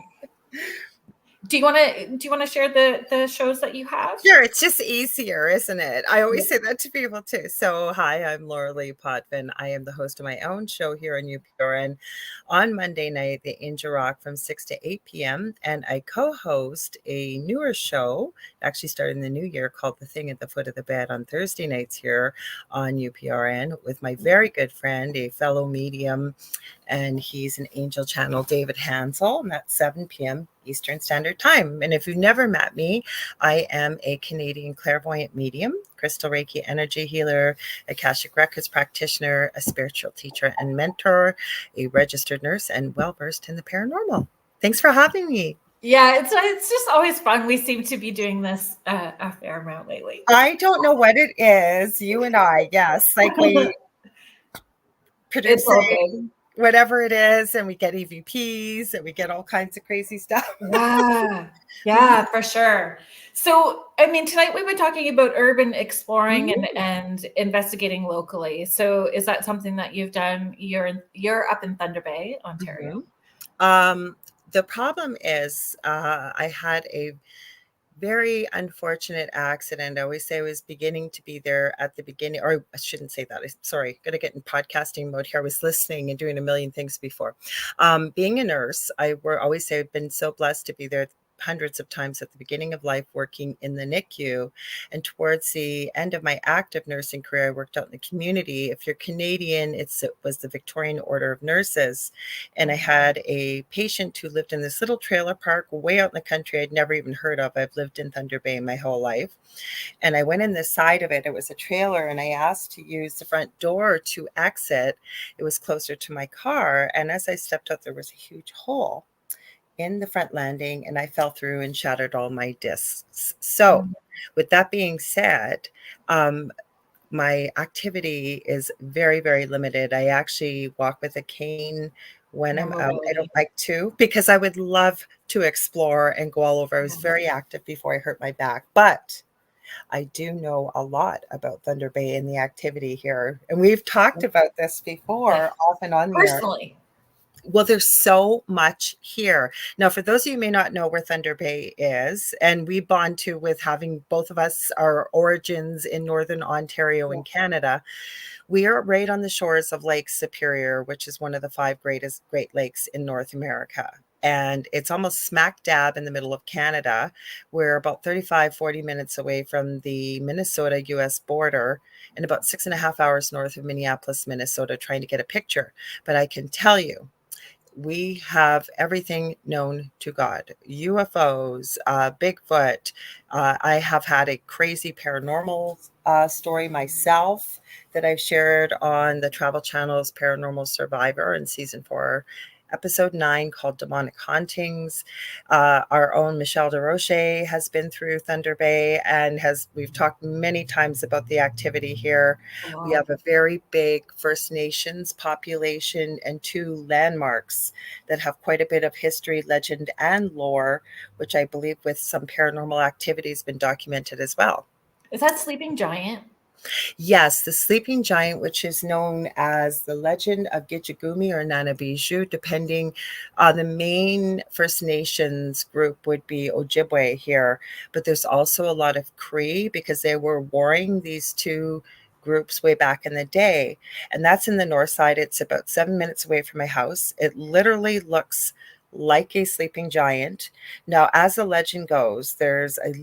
Do you want to share the shows that you have? Sure, it's just easier, isn't it? I always say that to people too. So, hi, I'm Laura Lee Potvin. I am the host of my own show here on UPRN on Monday night, The Angel Rock, from 6 to 8 p.m. And I co-host a newer show, actually started in the new year, called The Thing at the Foot of the Bed on Thursday nights here on UPRN with my very good friend, a fellow medium, and he's an angel channel, David Hansel, and that's 7 p.m. Eastern Standard Time. And if you've never met me, I am a Canadian clairvoyant medium, crystal Reiki energy healer, Akashic Records practitioner, a spiritual teacher and mentor, a registered nurse, and well-versed in the paranormal. Thanks for having me. Yeah, it's just always fun. We seem to be doing this a fair amount lately. I don't know what it is. You and I, yes. Like we produce whatever it is, and we get EVPs, and we get all kinds of crazy stuff. Yeah, for sure. So, I mean, tonight we were talking about urban exploring and investigating locally. So, is that something that you've done? You're up in Thunder Bay, Ontario. The problem is, I had a very unfortunate accident. I always say I was beginning to be there at the beginning, or I shouldn't say that. Sorry, got to get in podcasting mode here. I was listening and doing a million things before. Being a nurse, I always say I've been so blessed to be there hundreds of times at the beginning of life working in the NICU. And towards the end of my active nursing career, I worked out in the community. If you're Canadian, it was the Victorian Order of Nurses. And I had a patient who lived in this little trailer park way out in the country I'd never even heard of. I've lived in Thunder Bay my whole life. And I went in the side of it. It was a trailer, and I asked to use the front door to exit. It was closer to my car. And as I stepped out, there was a huge hole in the front landing, and I fell through and shattered all my discs. So, with that being said, my activity is very, very limited. I actually walk with a cane when I'm out. I don't like to, because I would love to explore and go all over. I was very active before I hurt my back, but I do know a lot about Thunder Bay and the activity here. And we've talked about this before, off and on there. Personally. Well, there's so much here. Now, for those of you who may not know where Thunder Bay is, and we bond to with having both of us our origins in Northern Ontario in Canada, we are right on the shores of Lake Superior, which is one of the 5 greatest Great Lakes in North America. And it's almost smack dab in the middle of Canada. We're about 40 minutes away from the Minnesota-US border, and about 6.5 hours north of Minneapolis, Minnesota, trying to get a picture. But I can tell you, we have everything known to God. UFOs, Bigfoot. I have had a crazy paranormal story myself that I've shared on the Travel Channel's Paranormal Survivor in season 4, episode 9, called Demonic Hauntings. Our own Michelle DeRoche has been through Thunder Bay, and we've talked many times about the activity here. Wow. We have a very big First Nations population and 2 landmarks that have quite a bit of history, legend, and lore, which I believe with some paranormal activity has been documented as well. Is that Sleeping Giant? Yes, the Sleeping Giant, which is known as the Legend of Gijigumi or Nanabiju, depending on the main First Nations group would be Ojibwe here. But there's also a lot of Cree, because they were warring these 2 groups way back in the day. And that's in the north side. It's about 7 minutes away from my house. It literally looks like a sleeping giant. Now, as the legend goes, there's a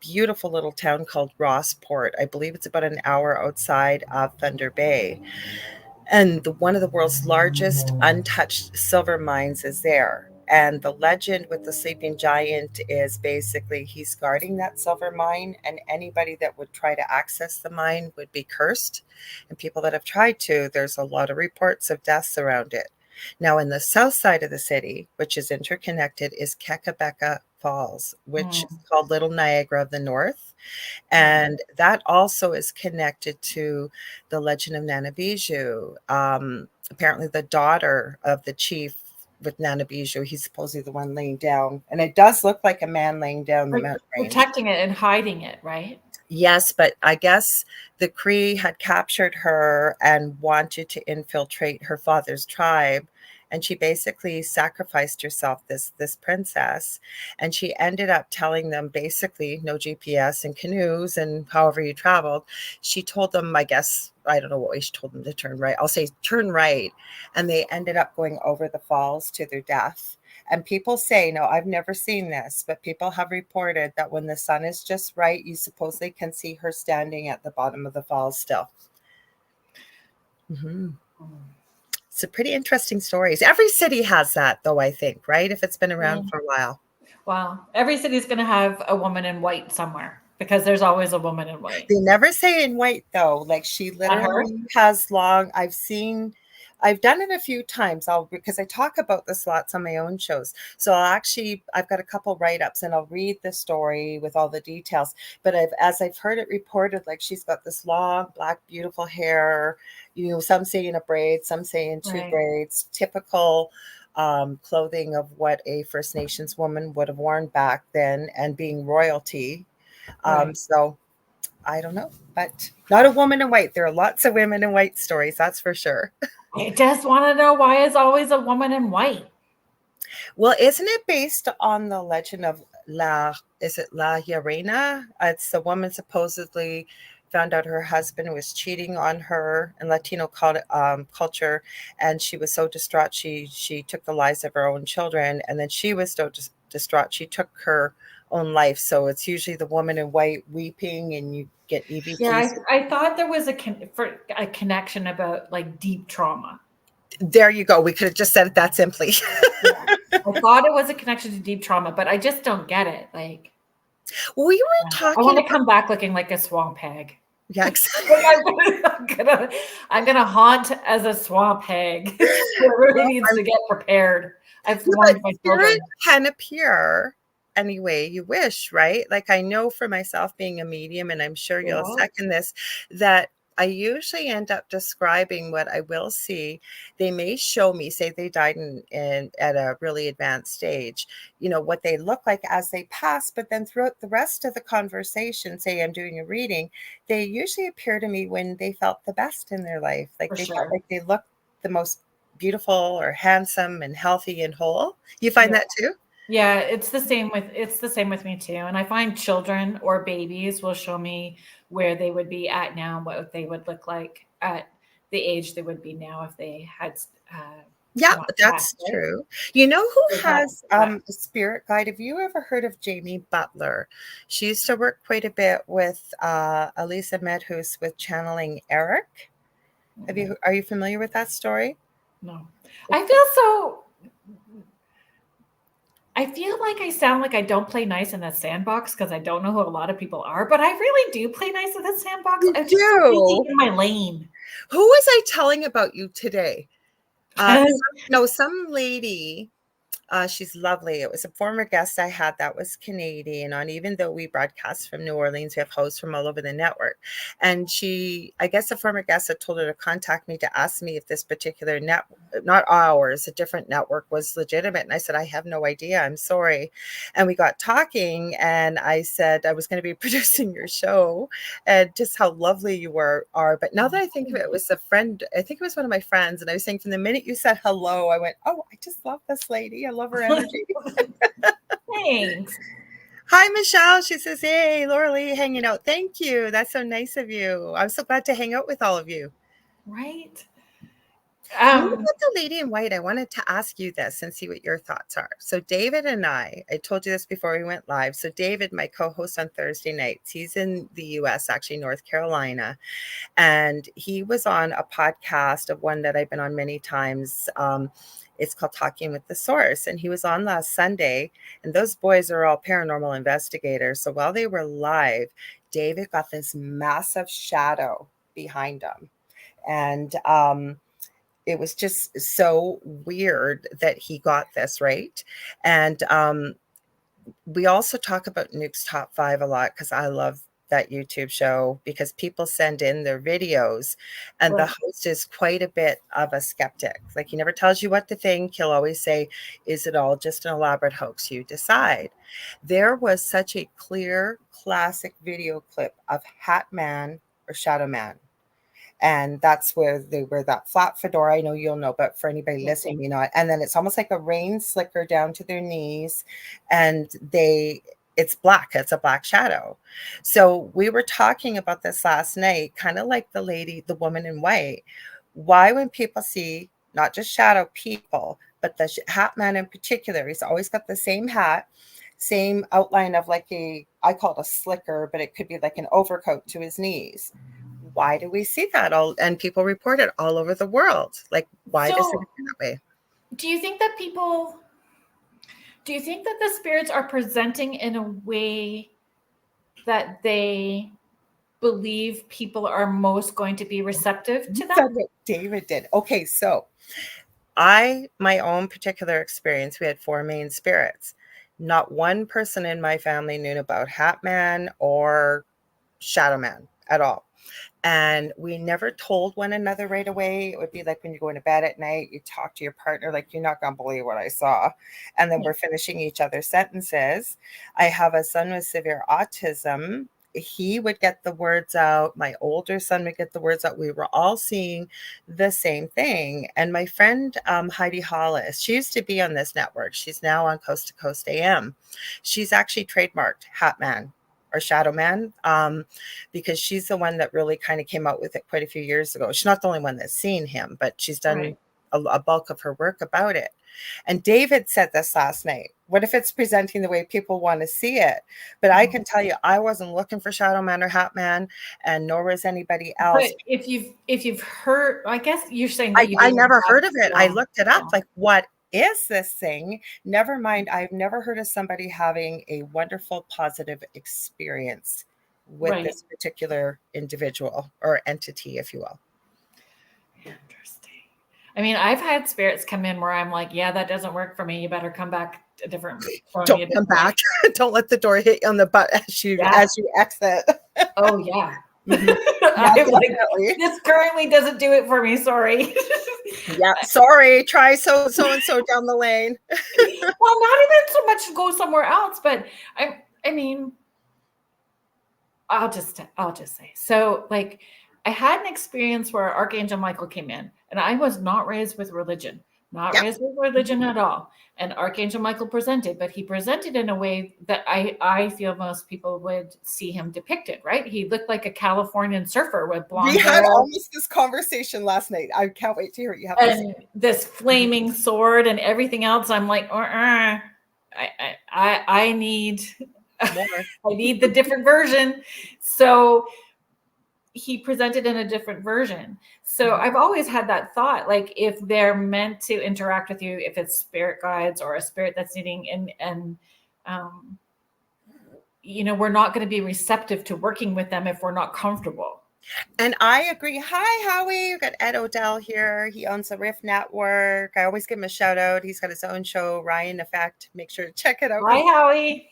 beautiful little town called Rossport. I believe it's about an hour outside of Thunder Bay. And one of the world's largest untouched silver mines is there. And the legend with the sleeping giant is basically he's guarding that silver mine, and anybody that would try to access the mine would be cursed. And people that have tried to, there's a lot of reports of deaths around it. Now, in the south side of the city, which is interconnected, is Kekabeka Falls, which is called Little Niagara of the North. And that also is connected to the legend of Nanabiju. Apparently, the daughter of the chief with Nanabiju, he's supposedly the one laying down. And it does look like a man laying down the mountain range. Protecting it and hiding it, right? Yes, but I guess the Cree had captured her and wanted to infiltrate her father's tribe. And she basically sacrificed herself, this princess. And she ended up telling them, basically, no GPS and canoes and however you traveled. She told them, I guess, I don't know what way she told them to turn right. I'll say turn right. And they ended up going over the falls to their death. And people say, no, I've never seen this, but people have reported that when the sun is just right, you supposedly can see her standing at the bottom of the falls still. So pretty interesting stories. Every city has that, though, I think, right? If it's been around for a while. Wow. Every city's going to have a woman in white somewhere, because there's always a woman in white. They never say in white, though. Like, she literally has long, I've done it a few times because I talk about this lots on my own shows. So I've got a couple write-ups, and I'll read the story with all the details. But as I've heard it reported, like, she's got this long, black, beautiful hair, some say in a braid, some say in 2 braids, typical clothing of what a First Nations woman would have worn back then, and being royalty. So I don't know, but not a woman in white. There are lots of women in white stories, that's for sure. I just want to know, why is always a woman in white? Well, isn't it based on the legend of La Llorona? It's the woman supposedly found out her husband was cheating on her in Latino culture, and she was so distraught she took the lives of her own children, and then she was so distraught. She took her own life. So it's usually the woman in white weeping, and you get EVPs. Yeah, I thought there was a connection about like deep trauma. There you go. We could have just said it that simply. Yeah. I thought it was a connection to deep trauma, but I just don't get it. Like, We were talking. I want to come back looking like a swamp hag. Yeah, exactly. I'm gonna haunt as a swamp hag. Everybody needs to get prepared. I've warned my children. Spirit can appear any way you wish, right? Like, I know for myself, being a medium, and I'm sure you'll second this, that I usually end up describing what I will see. They may show me, say they died in at a really advanced stage, you know, what they look like as they pass. But then throughout the rest of the conversation, say I'm doing a reading, they usually appear to me when they felt the best in their life. Like For they sure. felt like they looked the most beautiful or handsome and healthy and whole. You find that too? Yeah, it's the same with me too. And I find children or babies will show me where they would be at now, what they would look like at the age they would be now if they had yeah, not that's passed, right? true. You know who So has a spirit guide? Have you ever heard of Jamie Butler? She used to work quite a bit with Elisa Medhus with channeling Eric. Are you familiar with that story? No. I feel like I sound like I don't play nice in the sandbox because I don't know who a lot of people are, but I really do play nice in the sandbox. I'm just really in my lane. Who was I telling about you today? Some lady. She's lovely. It was a former guest I had that was Canadian on, even though we broadcast from New Orleans, we have hosts from all over the network. And I guess a former guest had told her to contact me to ask me if this particular not ours, a different network, was legitimate. And I said, I have no idea. I'm sorry. And we got talking, and I said I was going to be producing your show and just how lovely you are. But now that I think of it, it was a friend. I think it was one of my friends. And I was saying, from the minute you said hello, I went, oh, I just love this lady. I love her energy. Thanks. Hi, Michelle. She says, hey, Laura Lee, hanging out. Thank you. That's so nice of you. I'm so glad to hang out with all of you. Right. What about the lady in white? I wanted to ask you this and see what your thoughts are. So David and I told you this before we went live. So David, my co-host on Thursday nights, he's in the US, actually North Carolina. And he was on a podcast of one that I've been on many times. It's called Talking with the Source. And he was on last Sunday. And those boys are all paranormal investigators. So while they were live, David got this massive shadow behind him. And it was just so weird that he got this, right? And we also talk about Nuke's Top 5 a lot because I love that YouTube show, because people send in their videos, and the host is quite a bit of a skeptic. Like, he never tells you what to think. He'll always say, is it all just an elaborate hoax? You decide. There was such a clear classic video clip of Hat Man or Shadow Man. And that's where they wear that flat fedora. I know you'll know, but for anybody listening, you know, and then it's almost like a rain slicker down to their knees, and it's black. It's a black shadow. So we were talking about this last night, kind of like the woman in white. Why, when people see not just shadow people, but the Hat Man in particular, he's always got the same hat, same outline of like I call it a slicker, but it could be like an overcoat to his knees. Why do we see that all? And people report it all over the world. Like, why does it happen that way? Do you think that the spirits are presenting in a way that they believe people are most going to be receptive to them? That's what David did. Okay, so my own particular experience, we had 4 main spirits. Not one person in my family knew about Hat Man or Shadow Man at all. And we never told one another right away. It would be like when you go into bed at night, you talk to your partner, like, you're not going to believe what I saw. And then we're finishing each other's sentences. I have a son with severe autism. He would get the words out. My older son would get the words out. We were all seeing the same thing. And my friend, Heidi Hollis, she used to be on this network. She's now on Coast to Coast AM. She's actually trademarked Hat Man or Shadow Man, because she's the one that really kind of came out with it quite a few years ago. She's not the only one that's seen him, but she's done a bulk of her work about it. And David said this last night. What if it's presenting the way people want to see it? But I can tell you, I wasn't looking for Shadow Man or Hat Man, and nor was anybody else. But if you've heard, I guess you're saying that I never heard of it. I looked it up. Like, what is this thing? Never mind. I've never heard of somebody having a wonderful, positive experience with this particular individual or entity, if you will. Interesting. I mean, I've had spirits come in where I'm like, yeah, that doesn't work for me. You better come back a different. Don't come back. Don't let the door hit you on the butt as you exit. Oh yeah. I'm like, this currently doesn't do it for me. Sorry. Yeah, sorry. Try so and so down the lane. Well, not even so much go somewhere else, but I mean, I'll just say. So, like, I had an experience where Archangel Michael came in, and I was not raised with religion, raised with religion at all. And Archangel Michael presented, but he presented in a way that I feel most people would see him depicted, right? He looked like a Californian surfer with blonde hair. We had almost this conversation last night. I can't wait to hear what you have to say. This flaming sword and everything else. I'm like, I need I need the different version. So he presented in a different version. So I've always had that thought, like, if they're meant to interact with you, if it's spirit guides or a spirit that's needing, and we're not going to be receptive to working with them if we're not comfortable. And I agree. Hi, Howie. We've got Ed Odell here. He owns the Riff Network. I always give him a shout out. He's got his own show, Ryan Effect. Make sure to check it out. Hi, Howie.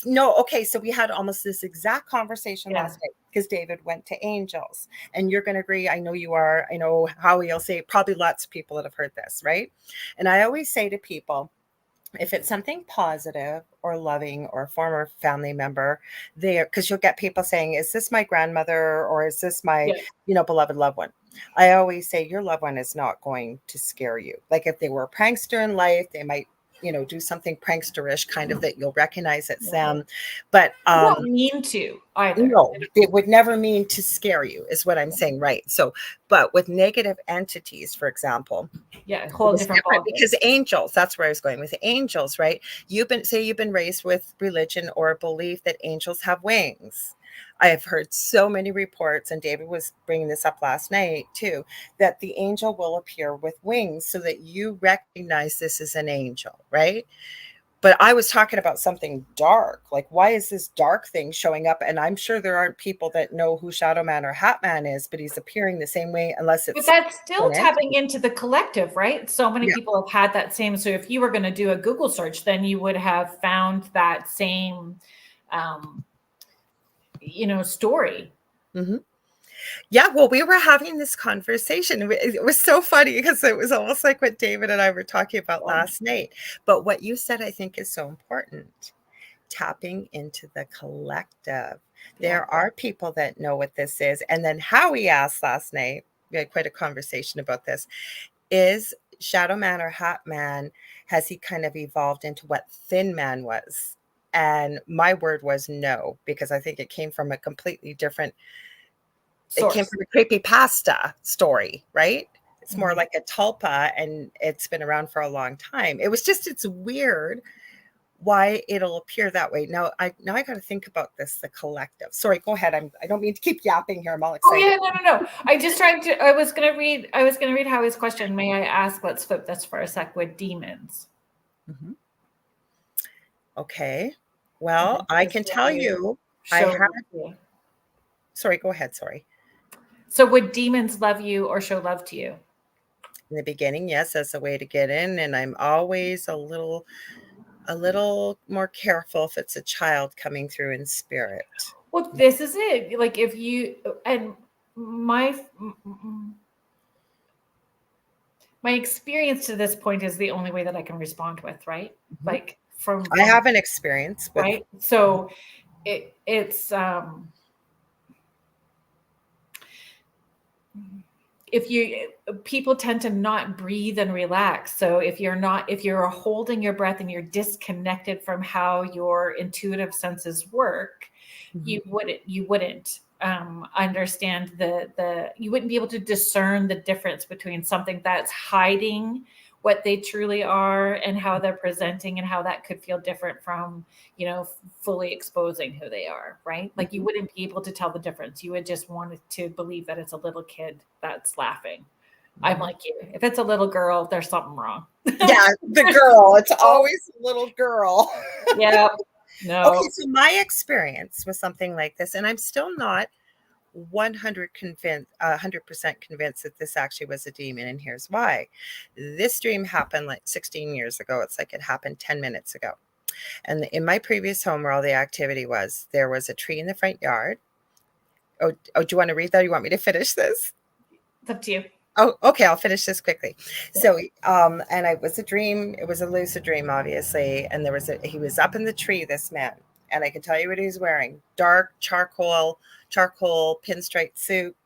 No, okay. So we had almost this exact conversation last night because David went to Angels. And you're going to agree. I know you are. I know Howie will say, probably lots of people that have heard this, right? And I always say to people, if it's something positive or loving or a former family member there, because you'll get people saying, is this my grandmother or is this my, beloved loved one? I always say your loved one is not going to scare you. Like if they were a prankster in life, they might, do something prankster-ish kind of that you'll recognize it's them. But they don't mean to either. No, they would never mean to scare you is what I'm saying. Right. So, but with negative entities, for example, whole different because angels, that's where I was going with angels, right? You've been raised with religion or a belief that angels have wings. I have heard so many reports, and David was bringing this up last night too, that the angel will appear with wings so that you recognize this as an angel, right? But I was talking about something dark. Like, why is this dark thing showing up? And I'm sure there aren't people that know who Shadow Man or Hat Man is, but he's appearing the same way unless it's... But that's still tapping into the collective, right? So many people have had that same... So if you were going to do a Google search, then you would have found that same... story. Mm-hmm. Yeah, well, we were having this conversation. It was so funny because it was almost like what David and I were talking about last night. But what you said, I think, is so important. Tapping into the collective. There are people that know what this is. And then Howie asked last night, we had quite a conversation about this, is Shadow Man or Hat Man, has he kind of evolved into what Thin Man was? And my word was no, because I think it came from a completely different source. It came from a creepypasta story, right? It's more like a tulpa, and it's been around for a long time. It's weird why it'll appear that way. Now I got to think about this, the collective. Sorry, go ahead. I don't mean to keep yapping here. I'm all excited. Oh yeah, no. I was gonna read Howie's question. May I ask? Let's flip this for a sec with demons. Mm-hmm. Okay. Well, I can tell you, sorry, go ahead. Sorry. So would demons love you or show love to you? In the beginning, yes, that's a way to get in. And I'm always a little more careful if it's a child coming through in spirit. Well, this is it. Like if you, and my experience to this point is the only way that I can respond with, right? Mm-hmm. Like I have an experience with, right? So it's people tend to not breathe and relax. So if you're holding your breath and you're disconnected from how your intuitive senses work, you wouldn't understand you wouldn't be able to discern the difference between something that's hiding what they truly are and how they're presenting, and how that could feel different from, fully exposing who they are, right? Like you wouldn't be able to tell the difference. You would just want to believe that it's a little kid that's laughing. I'm like you. If it's a little girl, there's something wrong. Yeah, the girl. It's always a little girl. Yeah. No. Okay, so my experience with something like this, and I'm still not 100% convinced that this actually was a demon, and here's why. This dream happened like 16 years ago. It's like it happened 10 minutes ago. And in my previous home where all the activity was, there was a tree in the front yard. Oh, do you want to read that? Or you want me to finish this? It's up to you. Oh, okay. I'll finish this quickly. So, and it was a dream. It was a lucid dream, obviously. And he was up in the tree, this man, and I can tell you what he's wearing: dark charcoal pinstripe suit.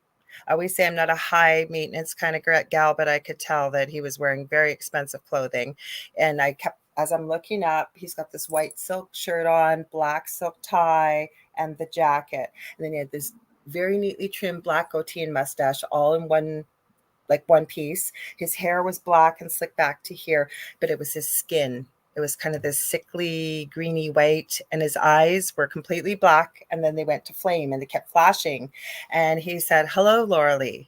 I always say I'm not a high maintenance kind of gal, but I could tell that he was wearing very expensive clothing. And as I'm looking up, he's got this white silk shirt on, black silk tie, and the jacket. And then he had this very neatly trimmed black goatee and mustache, all in one piece. His hair was black and slicked back to here, but it was his skin. It was kind of this sickly, greeny white, and his eyes were completely black, and then they went to flame, and they kept flashing. And he said, "Hello, Laura Lee."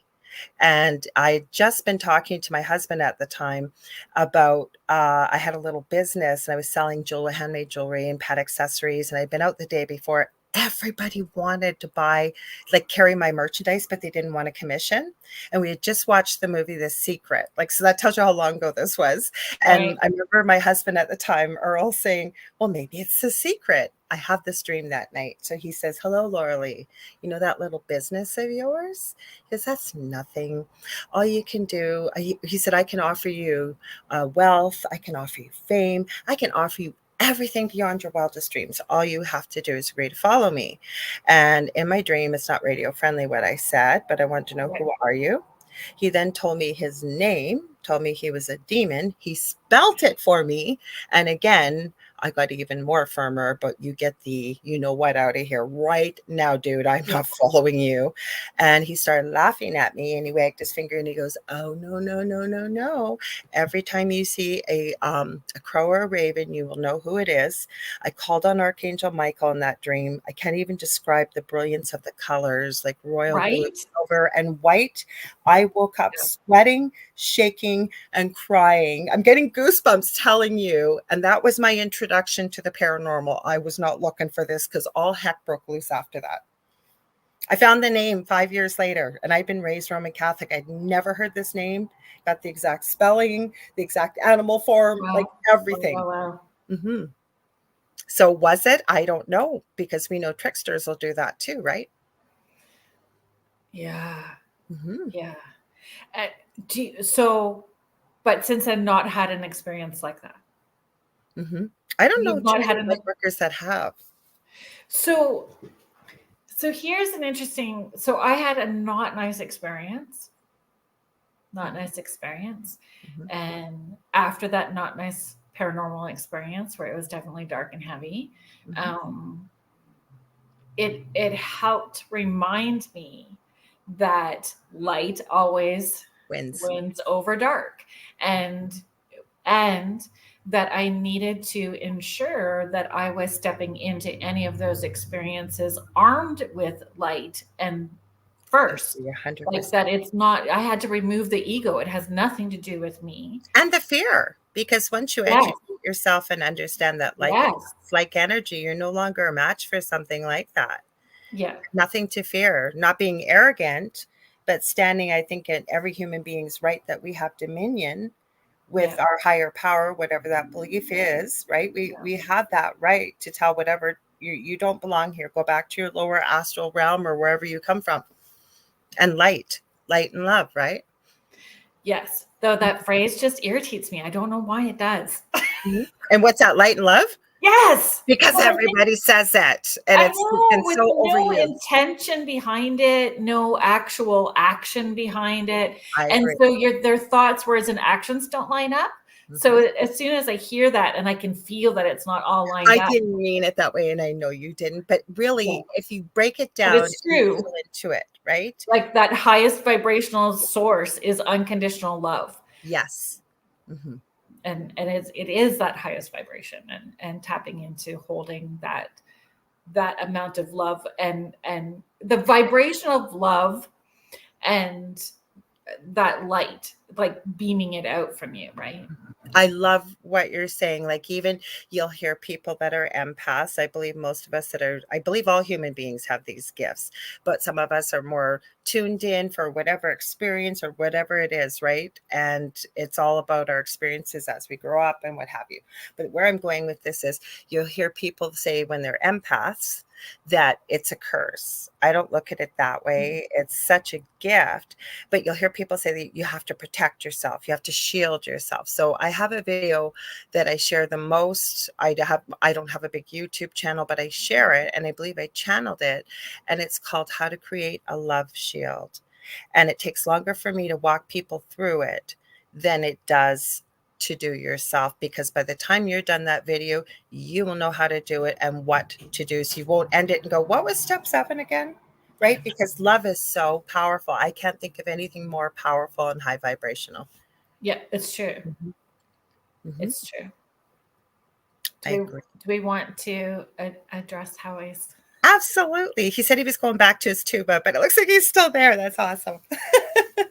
And I'd just been talking to my husband at the time about, I had a little business, and I was selling handmade jewelry and pet accessories, and I'd been out the day before. Everybody wanted to carry my merchandise, but they didn't want a commission. And we had just watched the movie The Secret. So that tells you how long ago this was. And Right. I remember my husband at the time, Earl, saying, well, maybe it's The Secret. I had this dream that night. So he says, "Hello, Laura Lee. You know that little business of yours?" He says, "That's nothing. All you can do," he said, "I can offer you wealth. I can offer you fame. I can offer you everything beyond your wildest dreams. All you have to do is agree to follow me." And in my dream, it's not radio friendly what I said, but I want to know, who are you? He then told me his name, told me he was a demon. He spelt it for me. And again, I got even more firmer, but you get the, you know what, out of here right now, dude. I'm not following you. And he started laughing at me, and he wagged his finger and he goes, "Oh, no, no, no, no, no. Every time you see a crow or a raven, you will know who it is." I called on Archangel Michael in that dream. I can't even describe the brilliance of the colors, like royal blue, Right. silver, and white. I woke up sweating, shaking, and crying. I'm getting goosebumps telling you. And that was my introduction to the paranormal. I was not looking for this, because all heck broke loose after that. I found the name 5 years later, and I'd been raised Roman Catholic. I'd never heard this name, got the exact spelling, the exact animal form, Wow. like everything. Wow. So was it? I don't know, because we know tricksters will do that too, right? Yeah. Mm-hmm. Yeah. But since I've not had an experience like that. I don't know You've not too had many light workers that have. So here's an interesting, I had a not nice experience. And after that not nice paranormal experience, where it was definitely dark and heavy, it helped remind me that light always wins over dark, and that I needed to ensure that I was stepping into any of those experiences armed with light and first. 100%. Like that it's not, I had to remove the ego. It has nothing to do with me. And the fear, because once you educate yourself and understand that it's like energy, you're no longer a match for something like that. Yeah. Nothing to fear, not being arrogant, but standing, I think, in every human being's right that we have dominion with our higher power, whatever that belief is, right? We have that right to tell whatever you don't belong here. Go back to your lower astral realm or wherever you come from. And light and love, right? Yes. Though that phrase just irritates me. I don't know why it does. And what's that, light and love? Yes. Because everybody says that. And it's been so no overused. intention behind it, no actual action behind it. I and agree. So their thoughts, whereas in actions don't line up. So as soon as I hear that and I can feel that it's not all lined I up, didn't mean it that way, and I know you didn't, but really, if you break it but down, it's you true. feel into it, right? Like that highest vibrational source is unconditional love. Yes. Mhm. And it is that highest vibration, and tapping into holding that amount of love, and the vibration of love, and that light, like beaming it out from you, right? I love what you're saying. Like, even you'll hear people that are empaths. I believe most of us I believe all human beings have these gifts, but some of us are more tuned in for whatever experience or whatever it is, right? And it's all about our experiences as we grow up and what have you. But where I'm going with this is you'll hear people say when they're empaths that it's a curse. I don't look at it that way. It's such a gift. But you'll hear people say that you have to protect yourself, you have to shield yourself. So I have a video that I share the most. I don't have a big YouTube channel, but I share it, and I believe I channeled it, and it's called How to Create a Love Shield. And it takes longer for me to walk people through it than it does to do yourself, because by the time you're done that video, you will know how to do it and what to do. So you won't end it and go, what was step 7 again? Right? Because love is so powerful. I can't think of anything more powerful and high vibrational. Yeah, it's true. It's true. Do we want to address how Absolutely. He said he was going back to his tuba, but it looks like he's still there. That's awesome. Do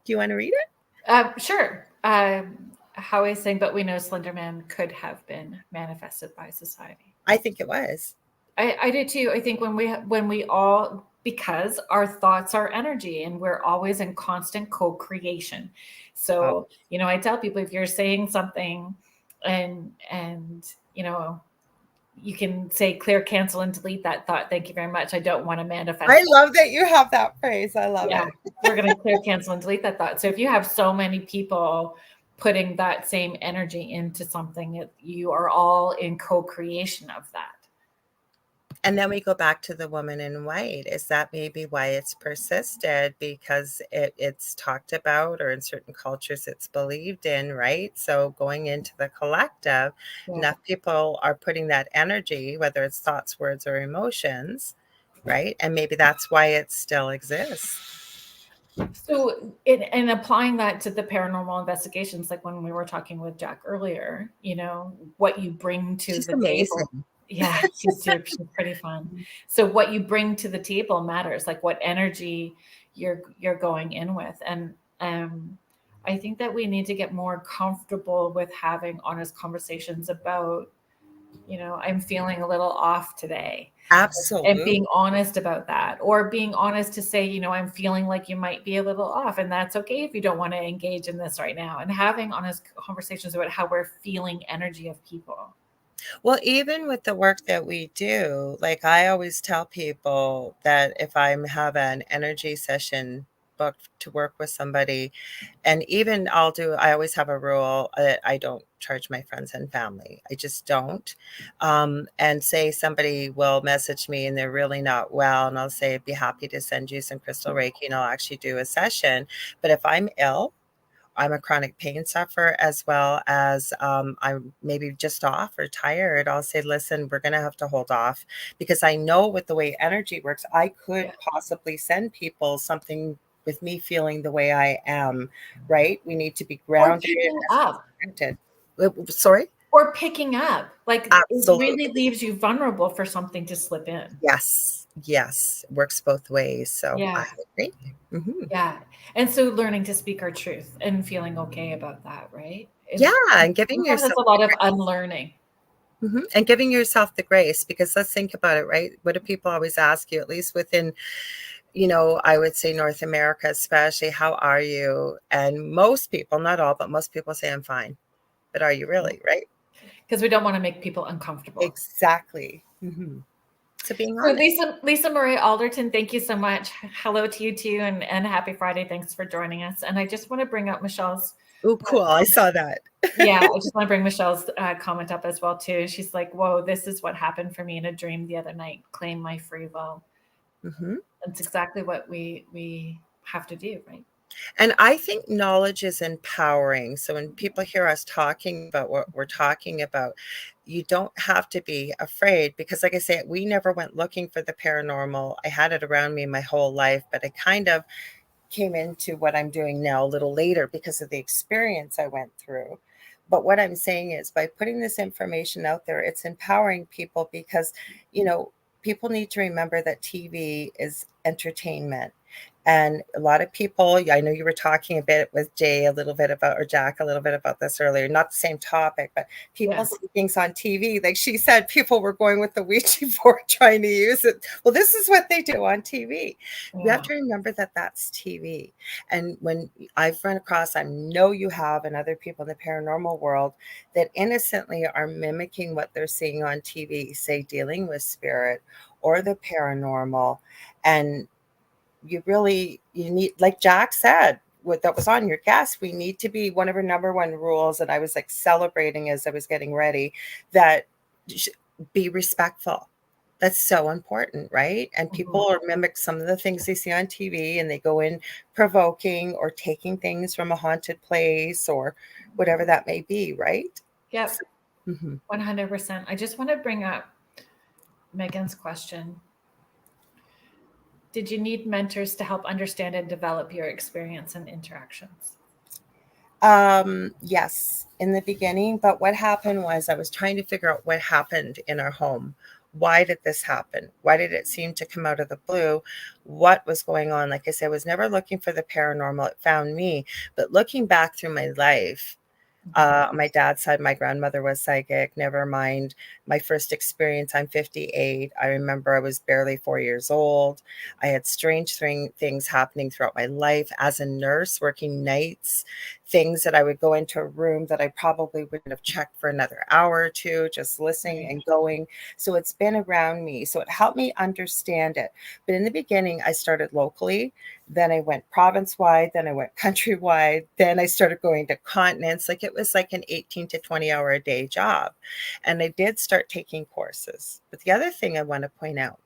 you want to read it? Sure. How I saying, but we know Slenderman could have been manifested by society. I think it was. I do too. I think when we all, because our thoughts are energy, and we're always in constant co-creation. So, I tell people, if you're saying something and you can say clear, cancel, and delete that thought. Thank you very much. I don't want to manifest. I love that you have that phrase. I love it. We're going to clear, cancel, and delete that thought. So if you have so many people putting that same energy into something, you are all in co-creation of that. And then we go back to the woman in white. Is that maybe why it's persisted? Because it's talked about, or in certain cultures it's believed in, right? So going into the collective, enough people are putting that energy, whether it's thoughts, words, or emotions, right? And maybe that's why it still exists. So in applying that to the paranormal investigations, like when we were talking with Jac earlier, what you bring to the table. Yeah, she's pretty fun. So what you bring to the table matters, like what energy you're going in with. And I think that we need to get more comfortable with having honest conversations about, I'm feeling a little off today. Absolutely. And being honest about that, or being honest to say, I'm feeling like you might be a little off, and that's okay if you don't want to engage in this right now, and having honest conversations about how we're feeling energy of people. Well, even with the work that we do, like I always tell people that if I have an energy session booked to work with somebody, and even I always have a rule that I don't charge my friends and family. I just don't. And say somebody will message me and they're really not well, and I'll say, I'd be happy to send you some crystal Reiki, and I'll actually do a session. But if I'm ill, I'm a chronic pain sufferer, as well as I'm maybe just off or tired, I'll say, listen, we're going to have to hold off, because I know with the way energy works, I could possibly send people something with me feeling the way I am, right? We need to be grounded. Sorry? Or picking up. Like, Absolutely. it really leaves you vulnerable for something to slip in. Yes. Works both ways. So I agree. Yeah. And so learning to speak our truth and feeling okay about that, right? And giving yourself a lot of unlearning. And giving yourself the grace, because let's think about it, right? What do people always ask you, at least within, I would say North America especially, how are you? And most people, not all, but most people say, I'm fine. But are you really, right? Because we don't want to make people uncomfortable. Exactly. So being honest. So Lisa Marie Alderton, thank you so much. Hello to you too, and happy Friday. Thanks for joining us. And I just want to bring up Michelle's. Oh, cool. I saw that. I just want to bring Michelle's comment up as well too. She's like, whoa, this is what happened for me in a dream the other night. Claim my free will. That's exactly what we have to do, right? And I think knowledge is empowering. So when people hear us talking about what we're talking about, you don't have to be afraid because, like I say, we never went looking for the paranormal. I had it around me my whole life, but I kind of came into what I'm doing now a little later because of the experience I went through. But what I'm saying is by putting this information out there, it's empowering people because, you know, people need to remember that TV is entertainment. And a lot of people, I know you were talking a bit with Jay a little bit about, or Jack a little bit about this earlier, not the same topic, but people Yes. see things on TV. Like she said, people were going with the Ouija board trying to use it. Well, this is what they do on TV. You have Yeah. to remember that that's TV. And when I've run across, I know you have, and other people in the paranormal world that innocently are mimicking what they're seeing on TV, say dealing with spirit or the paranormal. And you need, like Jack said, what that was on your guest, we need to be, one of our number one rules, and I was like celebrating as I was getting ready, that be respectful. That's so important, right? And people Mhm. are mimic some of the things they see on TV, and they go in provoking or taking things from a haunted place or whatever that may be, right? Yep. So, mhm. 100%. I just want to bring up Megan's question. Did you need mentors to help understand and develop your experience and interactions? Yes, in the beginning, but what happened was I was trying to figure out what happened in our home. Why did this happen? Why did it seem to come out of the blue? What was going on? Like I said, I was never looking for the paranormal. It found me. But looking back through my life, my dad's side, my grandmother was psychic. Never mind my first experience. I'm 58. I remember I was barely 4 years old. I had strange things happening throughout my life as a nurse, working nights, things that I would go into a room that I probably wouldn't have checked for another hour or two, just listening Right. and going. So it's been around me. So it helped me understand it. But in the beginning, I started locally. Then I went province wide, then I went countrywide, then I started going to continents. Like it was like an 18 to 20 hour a day job. And I did start taking courses. But the other thing I want to point out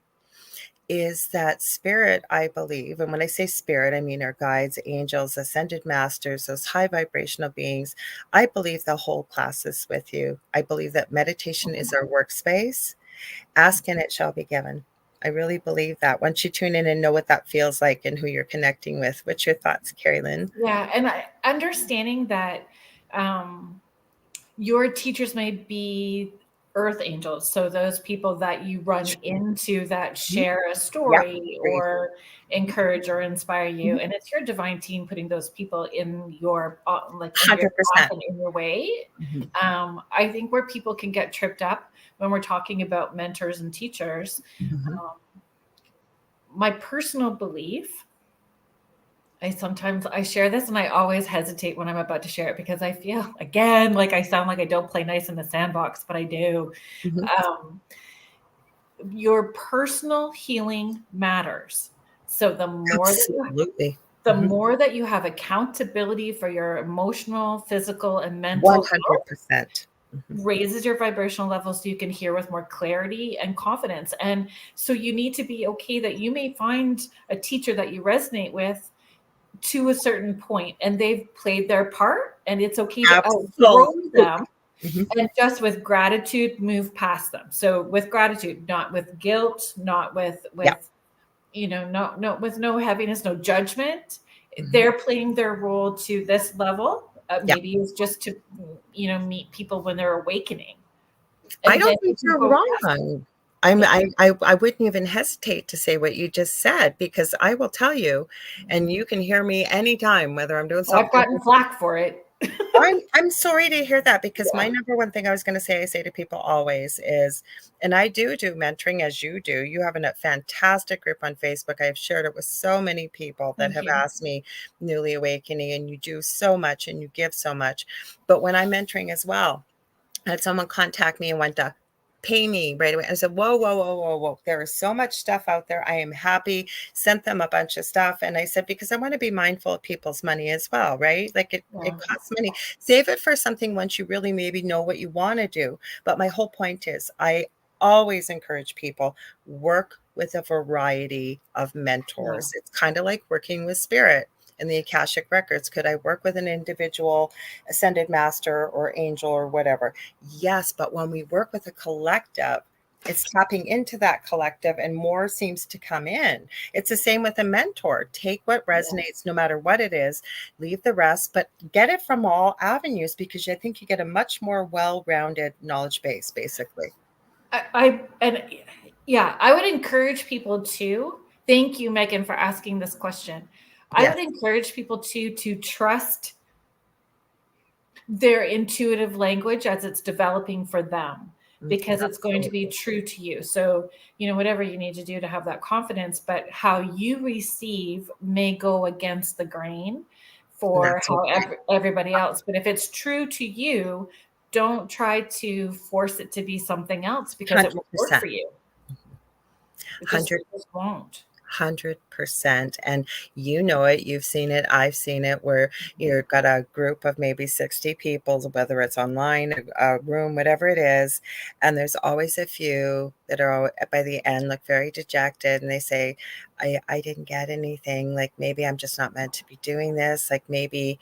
is that spirit, I believe, and when I say spirit, I mean our guides, angels, ascended masters, those high vibrational beings. I believe they'll hold classes with you. I believe that meditation is our workspace. Ask and it shall be given. I really believe that. Once you tune in and know what that feels like and who you're connecting with. What's your thoughts, Carrie Lynn? Yeah. And understanding that your teachers may be earth angels. So those people that you run into that Mhm. share a Yeah, story agreed. or encourage or inspire you. Mhm. And it's your divine team putting those people in your, like in your path 100%. and in your way. Mhm. I think where people can get tripped up when we're talking about mentors and teachers, Mhm. um, my personal belief, I share this and I always hesitate when I'm about to share it because I feel again like I sound like I don't play nice in the sandbox, but I do. Mhm. Um, your personal healing matters. So Absolutely. the Mhm. more that you have accountability for your emotional, physical, and mental growth, 100%. Mhm. raises your vibrational level so you can hear with more clarity and confidence. And so you need to be okay that you may find a teacher that you resonate with to a certain point and they've played their part and it's okay to outgrow Absolutely. them Mhm. and just with gratitude move past them. So with gratitude, not with guilt, not with Yeah. no with no heaviness, no judgment. Mhm. They're playing their role to this level. Yeah. Maybe it's just to meet people when they're awakening, I and then don't you think can you're go past. wrong. I'm Yeah. I wouldn't even hesitate to say what you just said because I will tell you, and you can hear me anytime, whether I'm doing I've something. gotten flack for it. I'm sorry to hear that because my Yeah. number one thing I was going to say, I say to people always is, and I do mentoring as you do. You have a fantastic group on Facebook. I have shared it with so many people that Thank have you. asked me newly awakening, and you do so much and you give so much. But when I'm mentoring as well, I had someone contact me and went to pay me right away. I said, whoa, whoa, whoa, whoa, whoa. There is so much stuff out there. I am happy. Sent them a bunch of stuff. And I said, because I want to be mindful of people's money as well, right? Like it Yeah. costs money. Save it for something once you really maybe know what you want to do. But my whole point is I always encourage people work with a variety of Yeah. mentors. It's kind of like working with spirit. in the Akashic records? Could I work with an individual ascended master or angel or whatever? Yes, but when we work with a collective, it's tapping into that collective and more seems to come in. It's the same with a mentor. Take what resonates, no matter what it is, leave the rest, but get it from all avenues, because I think you get a much more well-rounded knowledge base, basically. I would encourage people to, thank you, Megan, for asking this question. I would encourage people to trust their intuitive language as it's developing for them, because it's going to be true to you. So, whatever you need to do to have that confidence, but how you receive may go against the grain for how everybody else. But if it's true to you, don't try to force it to be something else, because it won't work for you. It just won't. 100%. And you know it, you've seen it, I've seen it, where you've got a group of maybe 60 people, whether it's online, a room, whatever it is, and there's always a few that are by the end look very dejected, and they say, I didn't get anything, like maybe I'm just not meant to be doing this, like maybe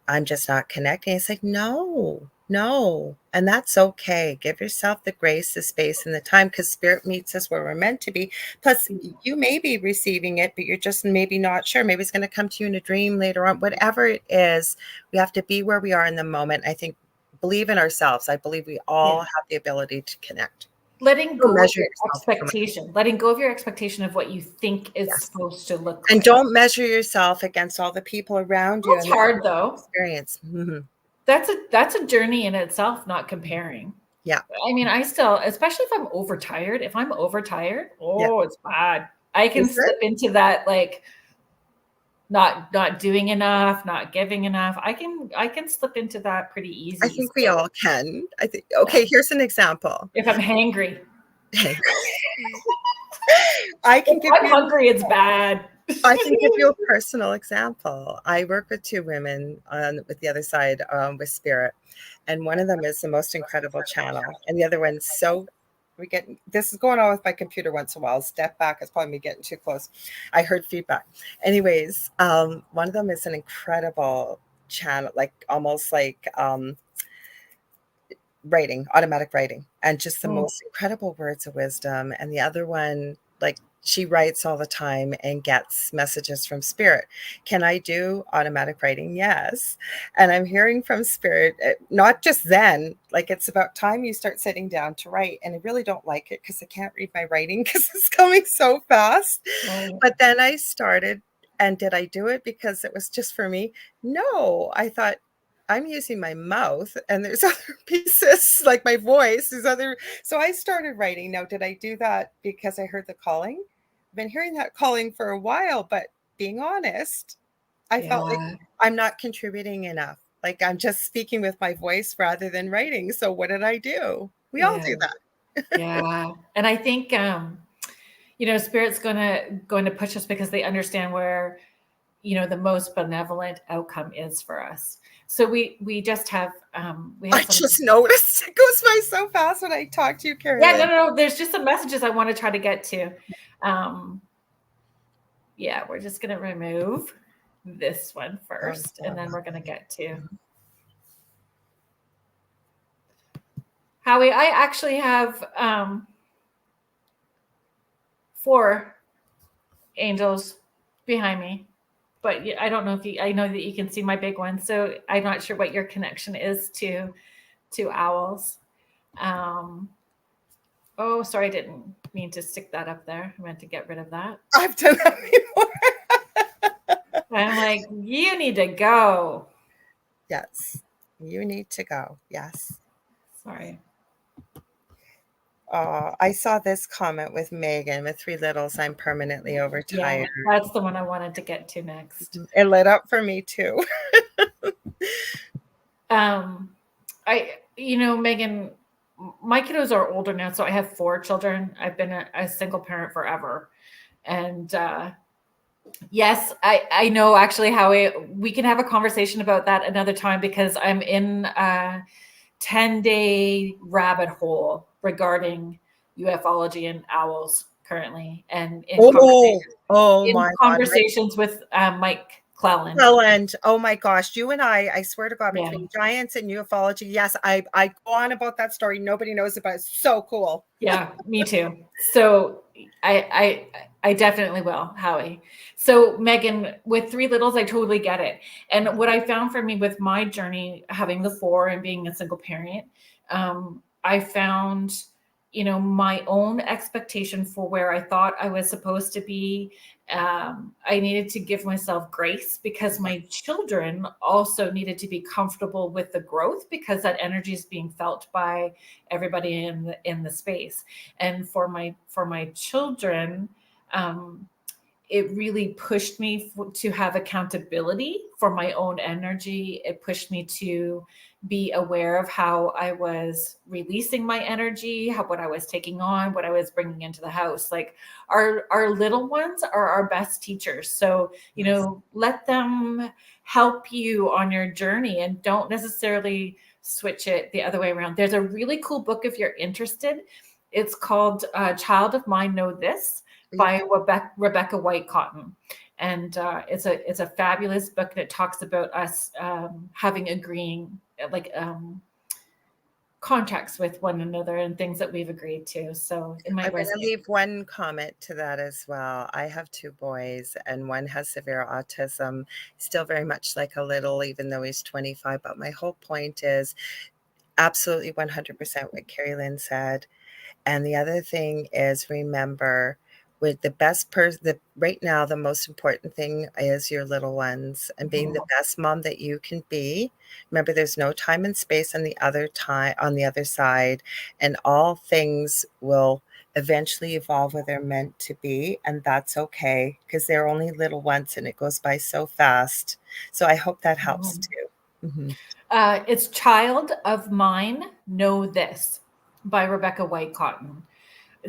I'm just not connecting. It's like, no. And that's okay. Give yourself the grace, the space, and the time, because spirit meets us where we're meant to be. Plus, you may be receiving it, but you're just maybe not sure. Maybe it's going to come to you in a dream later on. Whatever it is, we have to be where we are in the moment. I think, believe in ourselves. I believe we all have the ability to connect. Letting go of your expectation. Letting go of your expectation of what you think is supposed to look like. And don't measure yourself against all the people around you. It's hard, though. Experience. Mm-hmm. That's a journey in itself, not comparing. Yeah. I mean, I still, especially if I'm overtired, it's bad. I can slip into that, like, not doing enough, not giving enough. I can slip into that pretty easy. I think we all can. I think, okay, here's an example. If I'm hangry. I'm hungry, it's bad. I can give you a personal example. I work with two women with the other side with spirit, and one of them is the most incredible channel, and the other one's this is going on with my computer once in a while. I'll step back. It's probably me getting too close. I heard feedback. Anyways, one of them is an incredible channel, like almost like automatic writing, and just the most incredible words of wisdom. And the other one, like, she writes all the time and gets messages from spirit. Can I do automatic writing? Yes. And I'm hearing from spirit, not just then, like, it's about time you start sitting down to write. And I really don't like it because I can't read my writing because it's coming so fast. But then I started, and did I do it because it was just for me? No, I thought, I'm using my mouth, and there's other pieces, like my voice, so I started writing. Now, did I do that because I heard the calling? I've been hearing that calling for a while, but being honest, I felt like I'm not contributing enough. Like, I'm just speaking with my voice rather than writing. So what did I do? We all do that. Yeah. And I think, Spirit's going to push us because they understand where, the most benevolent outcome is for us. So we just have, I just noticed it goes by so fast when I talk to you, Carolyn. Yeah, no. There's just some messages I want to try to get to. We're just going to remove this one first, and then we're going to get to Howie. I actually have 4 angels behind me. But I don't know I know that you can see my big one. So I'm not sure what your connection is to owls. Sorry, I didn't mean to stick that up there. I meant to get rid of that. I've done that before. I'm like, you need to go. Yes, you need to go. Yes. Sorry. I saw this comment with Megan with 3 littles. I'm permanently overtired. Yeah, that's the one I wanted to get to next. It lit up for me too. Megan, my kiddos are older now, so I have 4 children. I've been a single parent forever. And yes, I know actually how we can have a conversation about that another time, because I'm in a 10-day rabbit hole regarding ufology and owls currently, and in conversations with Mike Cleland. Cleland. Oh my gosh. You and I swear to God, Yeah. between giants and ufology. Yes, I go on about that story. Nobody knows about it. It's so cool. Yeah, me too. So I definitely will, Howie. So Megan, with three littles, I totally get it. And what I found for me with my journey, having the four and being a single parent, I found, my own expectation for where I thought I was supposed to be. I needed to give myself grace because my children also needed to be comfortable with the growth, because that energy is being felt by everybody in the space. And for my children, it really pushed me to have accountability for my own energy. It pushed me to be aware of how I was releasing my energy, what I was taking on, what I was bringing into the house. Like our little ones are our best teachers. So, let them help you on your journey, and don't necessarily switch it the other way around. There's a really cool book if you're interested. It's called Child of Mine Know This by Rebecca White Cotton. And it's a fabulous book that talks about us having agreeing contracts with one another and things that we've agreed to. So it might I'm going resonate. to leave one comment to that as well. I have two boys, and one has severe autism, still very much like a little, even though he's 25. But my whole point is absolutely 100% what Carrie Lynn said. And the other thing is, remember, with the best person, right now, the most important thing is your little ones and being the best mom that you can be. Remember, there's no time and space on the other side, and all things will eventually evolve where they're meant to be, and that's okay, because they're only little ones and it goes by so fast. So I hope that helps too. It's Child of Mine Know This by Rebecca White Cotton.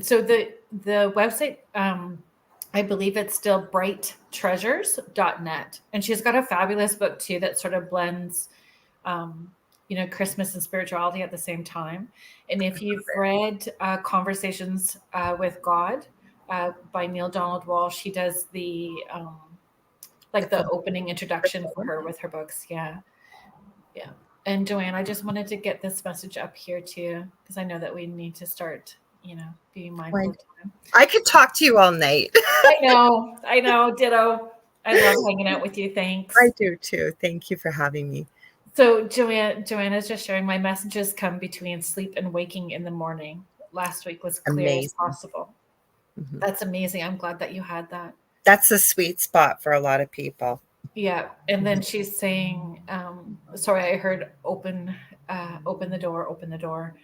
So the website, I believe it's still brighttreasures.net. And she's got a fabulous book too that sort of blends, Christmas and spirituality at the same time. And if you've read Conversations with God by Neil Donald Walsh, he does the opening introduction for her with her books. Yeah. Yeah. And Joanne, I just wanted to get this message up here too, because I know that we need to start, being mindful of time. I could talk to you all night. I know, ditto. I love hanging out with you. Thanks. I do too. Thank you for having me. So Joanne is just sharing, my messages come between sleep and waking in the morning. Last week was clear as possible. Mm-hmm. That's amazing. I'm glad that you had that. That's a sweet spot for a lot of people. Yeah. And then she's saying, sorry, I heard open the door.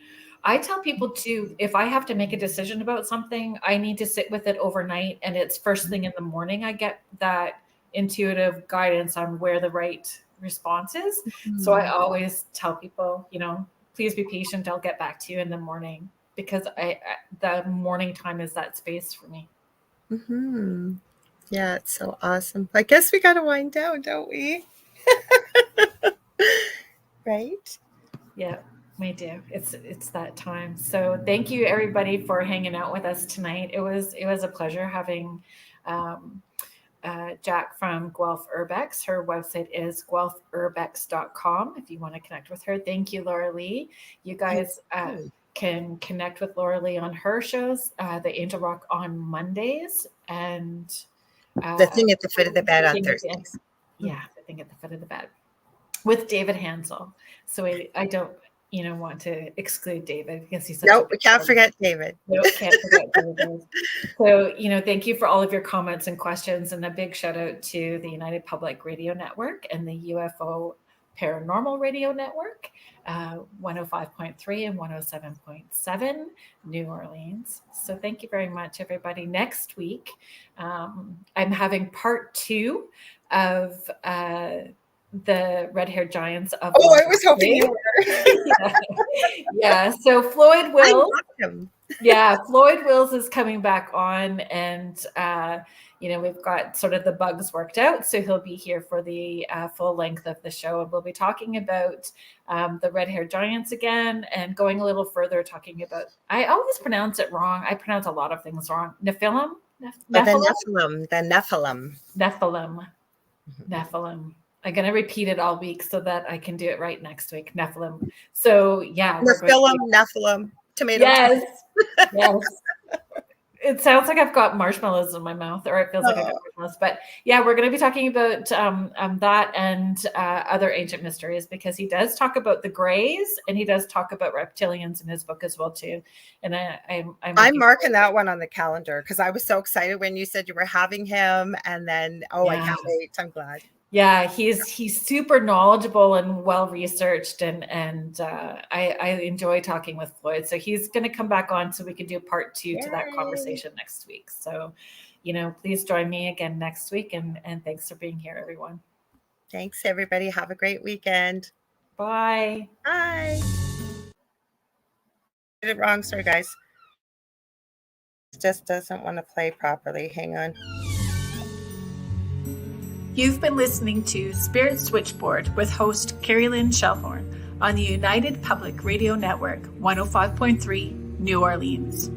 I tell people to, if I have to make a decision about something, I need to sit with it overnight. And it's first thing in the morning, I get that intuitive guidance on where the right response is. Mm-hmm. So I always tell people, please be patient. I'll get back to you in the morning, because the morning time is that space for me. Mm-hmm. Yeah, it's so awesome. I guess we got to wind down, don't we? Right? Yeah, we do. It's that time. So thank you everybody for hanging out with us tonight. It was a pleasure having Jac from Guelph Urbex. Her website is guelphurbex.com if you want to connect with her. Thank you, Laura Lee. You guys can connect with Laura Lee on her shows, the Angel Rock on Mondays, and the thing at the foot of the bed on Thursdays. Yeah, the thing at the foot of the bed with David Hansel. So I don't, want to exclude David, because he's nope, we can't forget David. Nope, can't forget David. So, thank you for all of your comments and questions, and a big shout out to the United Public Radio Network and the UFO Paranormal Radio Network, 105.3 and 107.7 New Orleans. So thank you very much, everybody. Next week, I'm having part 2 of the red-haired giants of. Oh, I was hoping you were. Yeah. So Floyd Wills. Yeah, Floyd Wills is coming back on, and we've got sort of the bugs worked out, so he'll be here for the full length of the show, and we'll be talking about the red-haired giants again, and going a little further, talking about. I always pronounce it wrong. I pronounce a lot of things wrong. Nephilim. The Nephilim. Nephilim. I'm going to repeat it all week so that I can do it right next week. Nephilim. So yeah, Nephilim, tomato. Yes, yes. It sounds like I've got marshmallows in my mouth, or it feels like I got marshmallows. But yeah, we're going to be talking about that and other ancient mysteries, because he does talk about the Greys and he does talk about reptilians in his book as well too. And I'm marking that one on the calendar because I was so excited when you said you were having him, and then I can't wait. I'm glad. Yeah, he's super knowledgeable and well researched, and I enjoy talking with Floyd. So he's going to come back on so we can do part 2 to that conversation next week. So, please join me again next week, and thanks for being here, everyone. Thanks, everybody. Have a great weekend. Bye. Bye. Did it wrong, sorry guys. It just doesn't want to play properly. Hang on. You've been listening to Spirit Switchboard with host Carrie Lynn Shelhorn on the United Public Radio Network 105.3 New Orleans.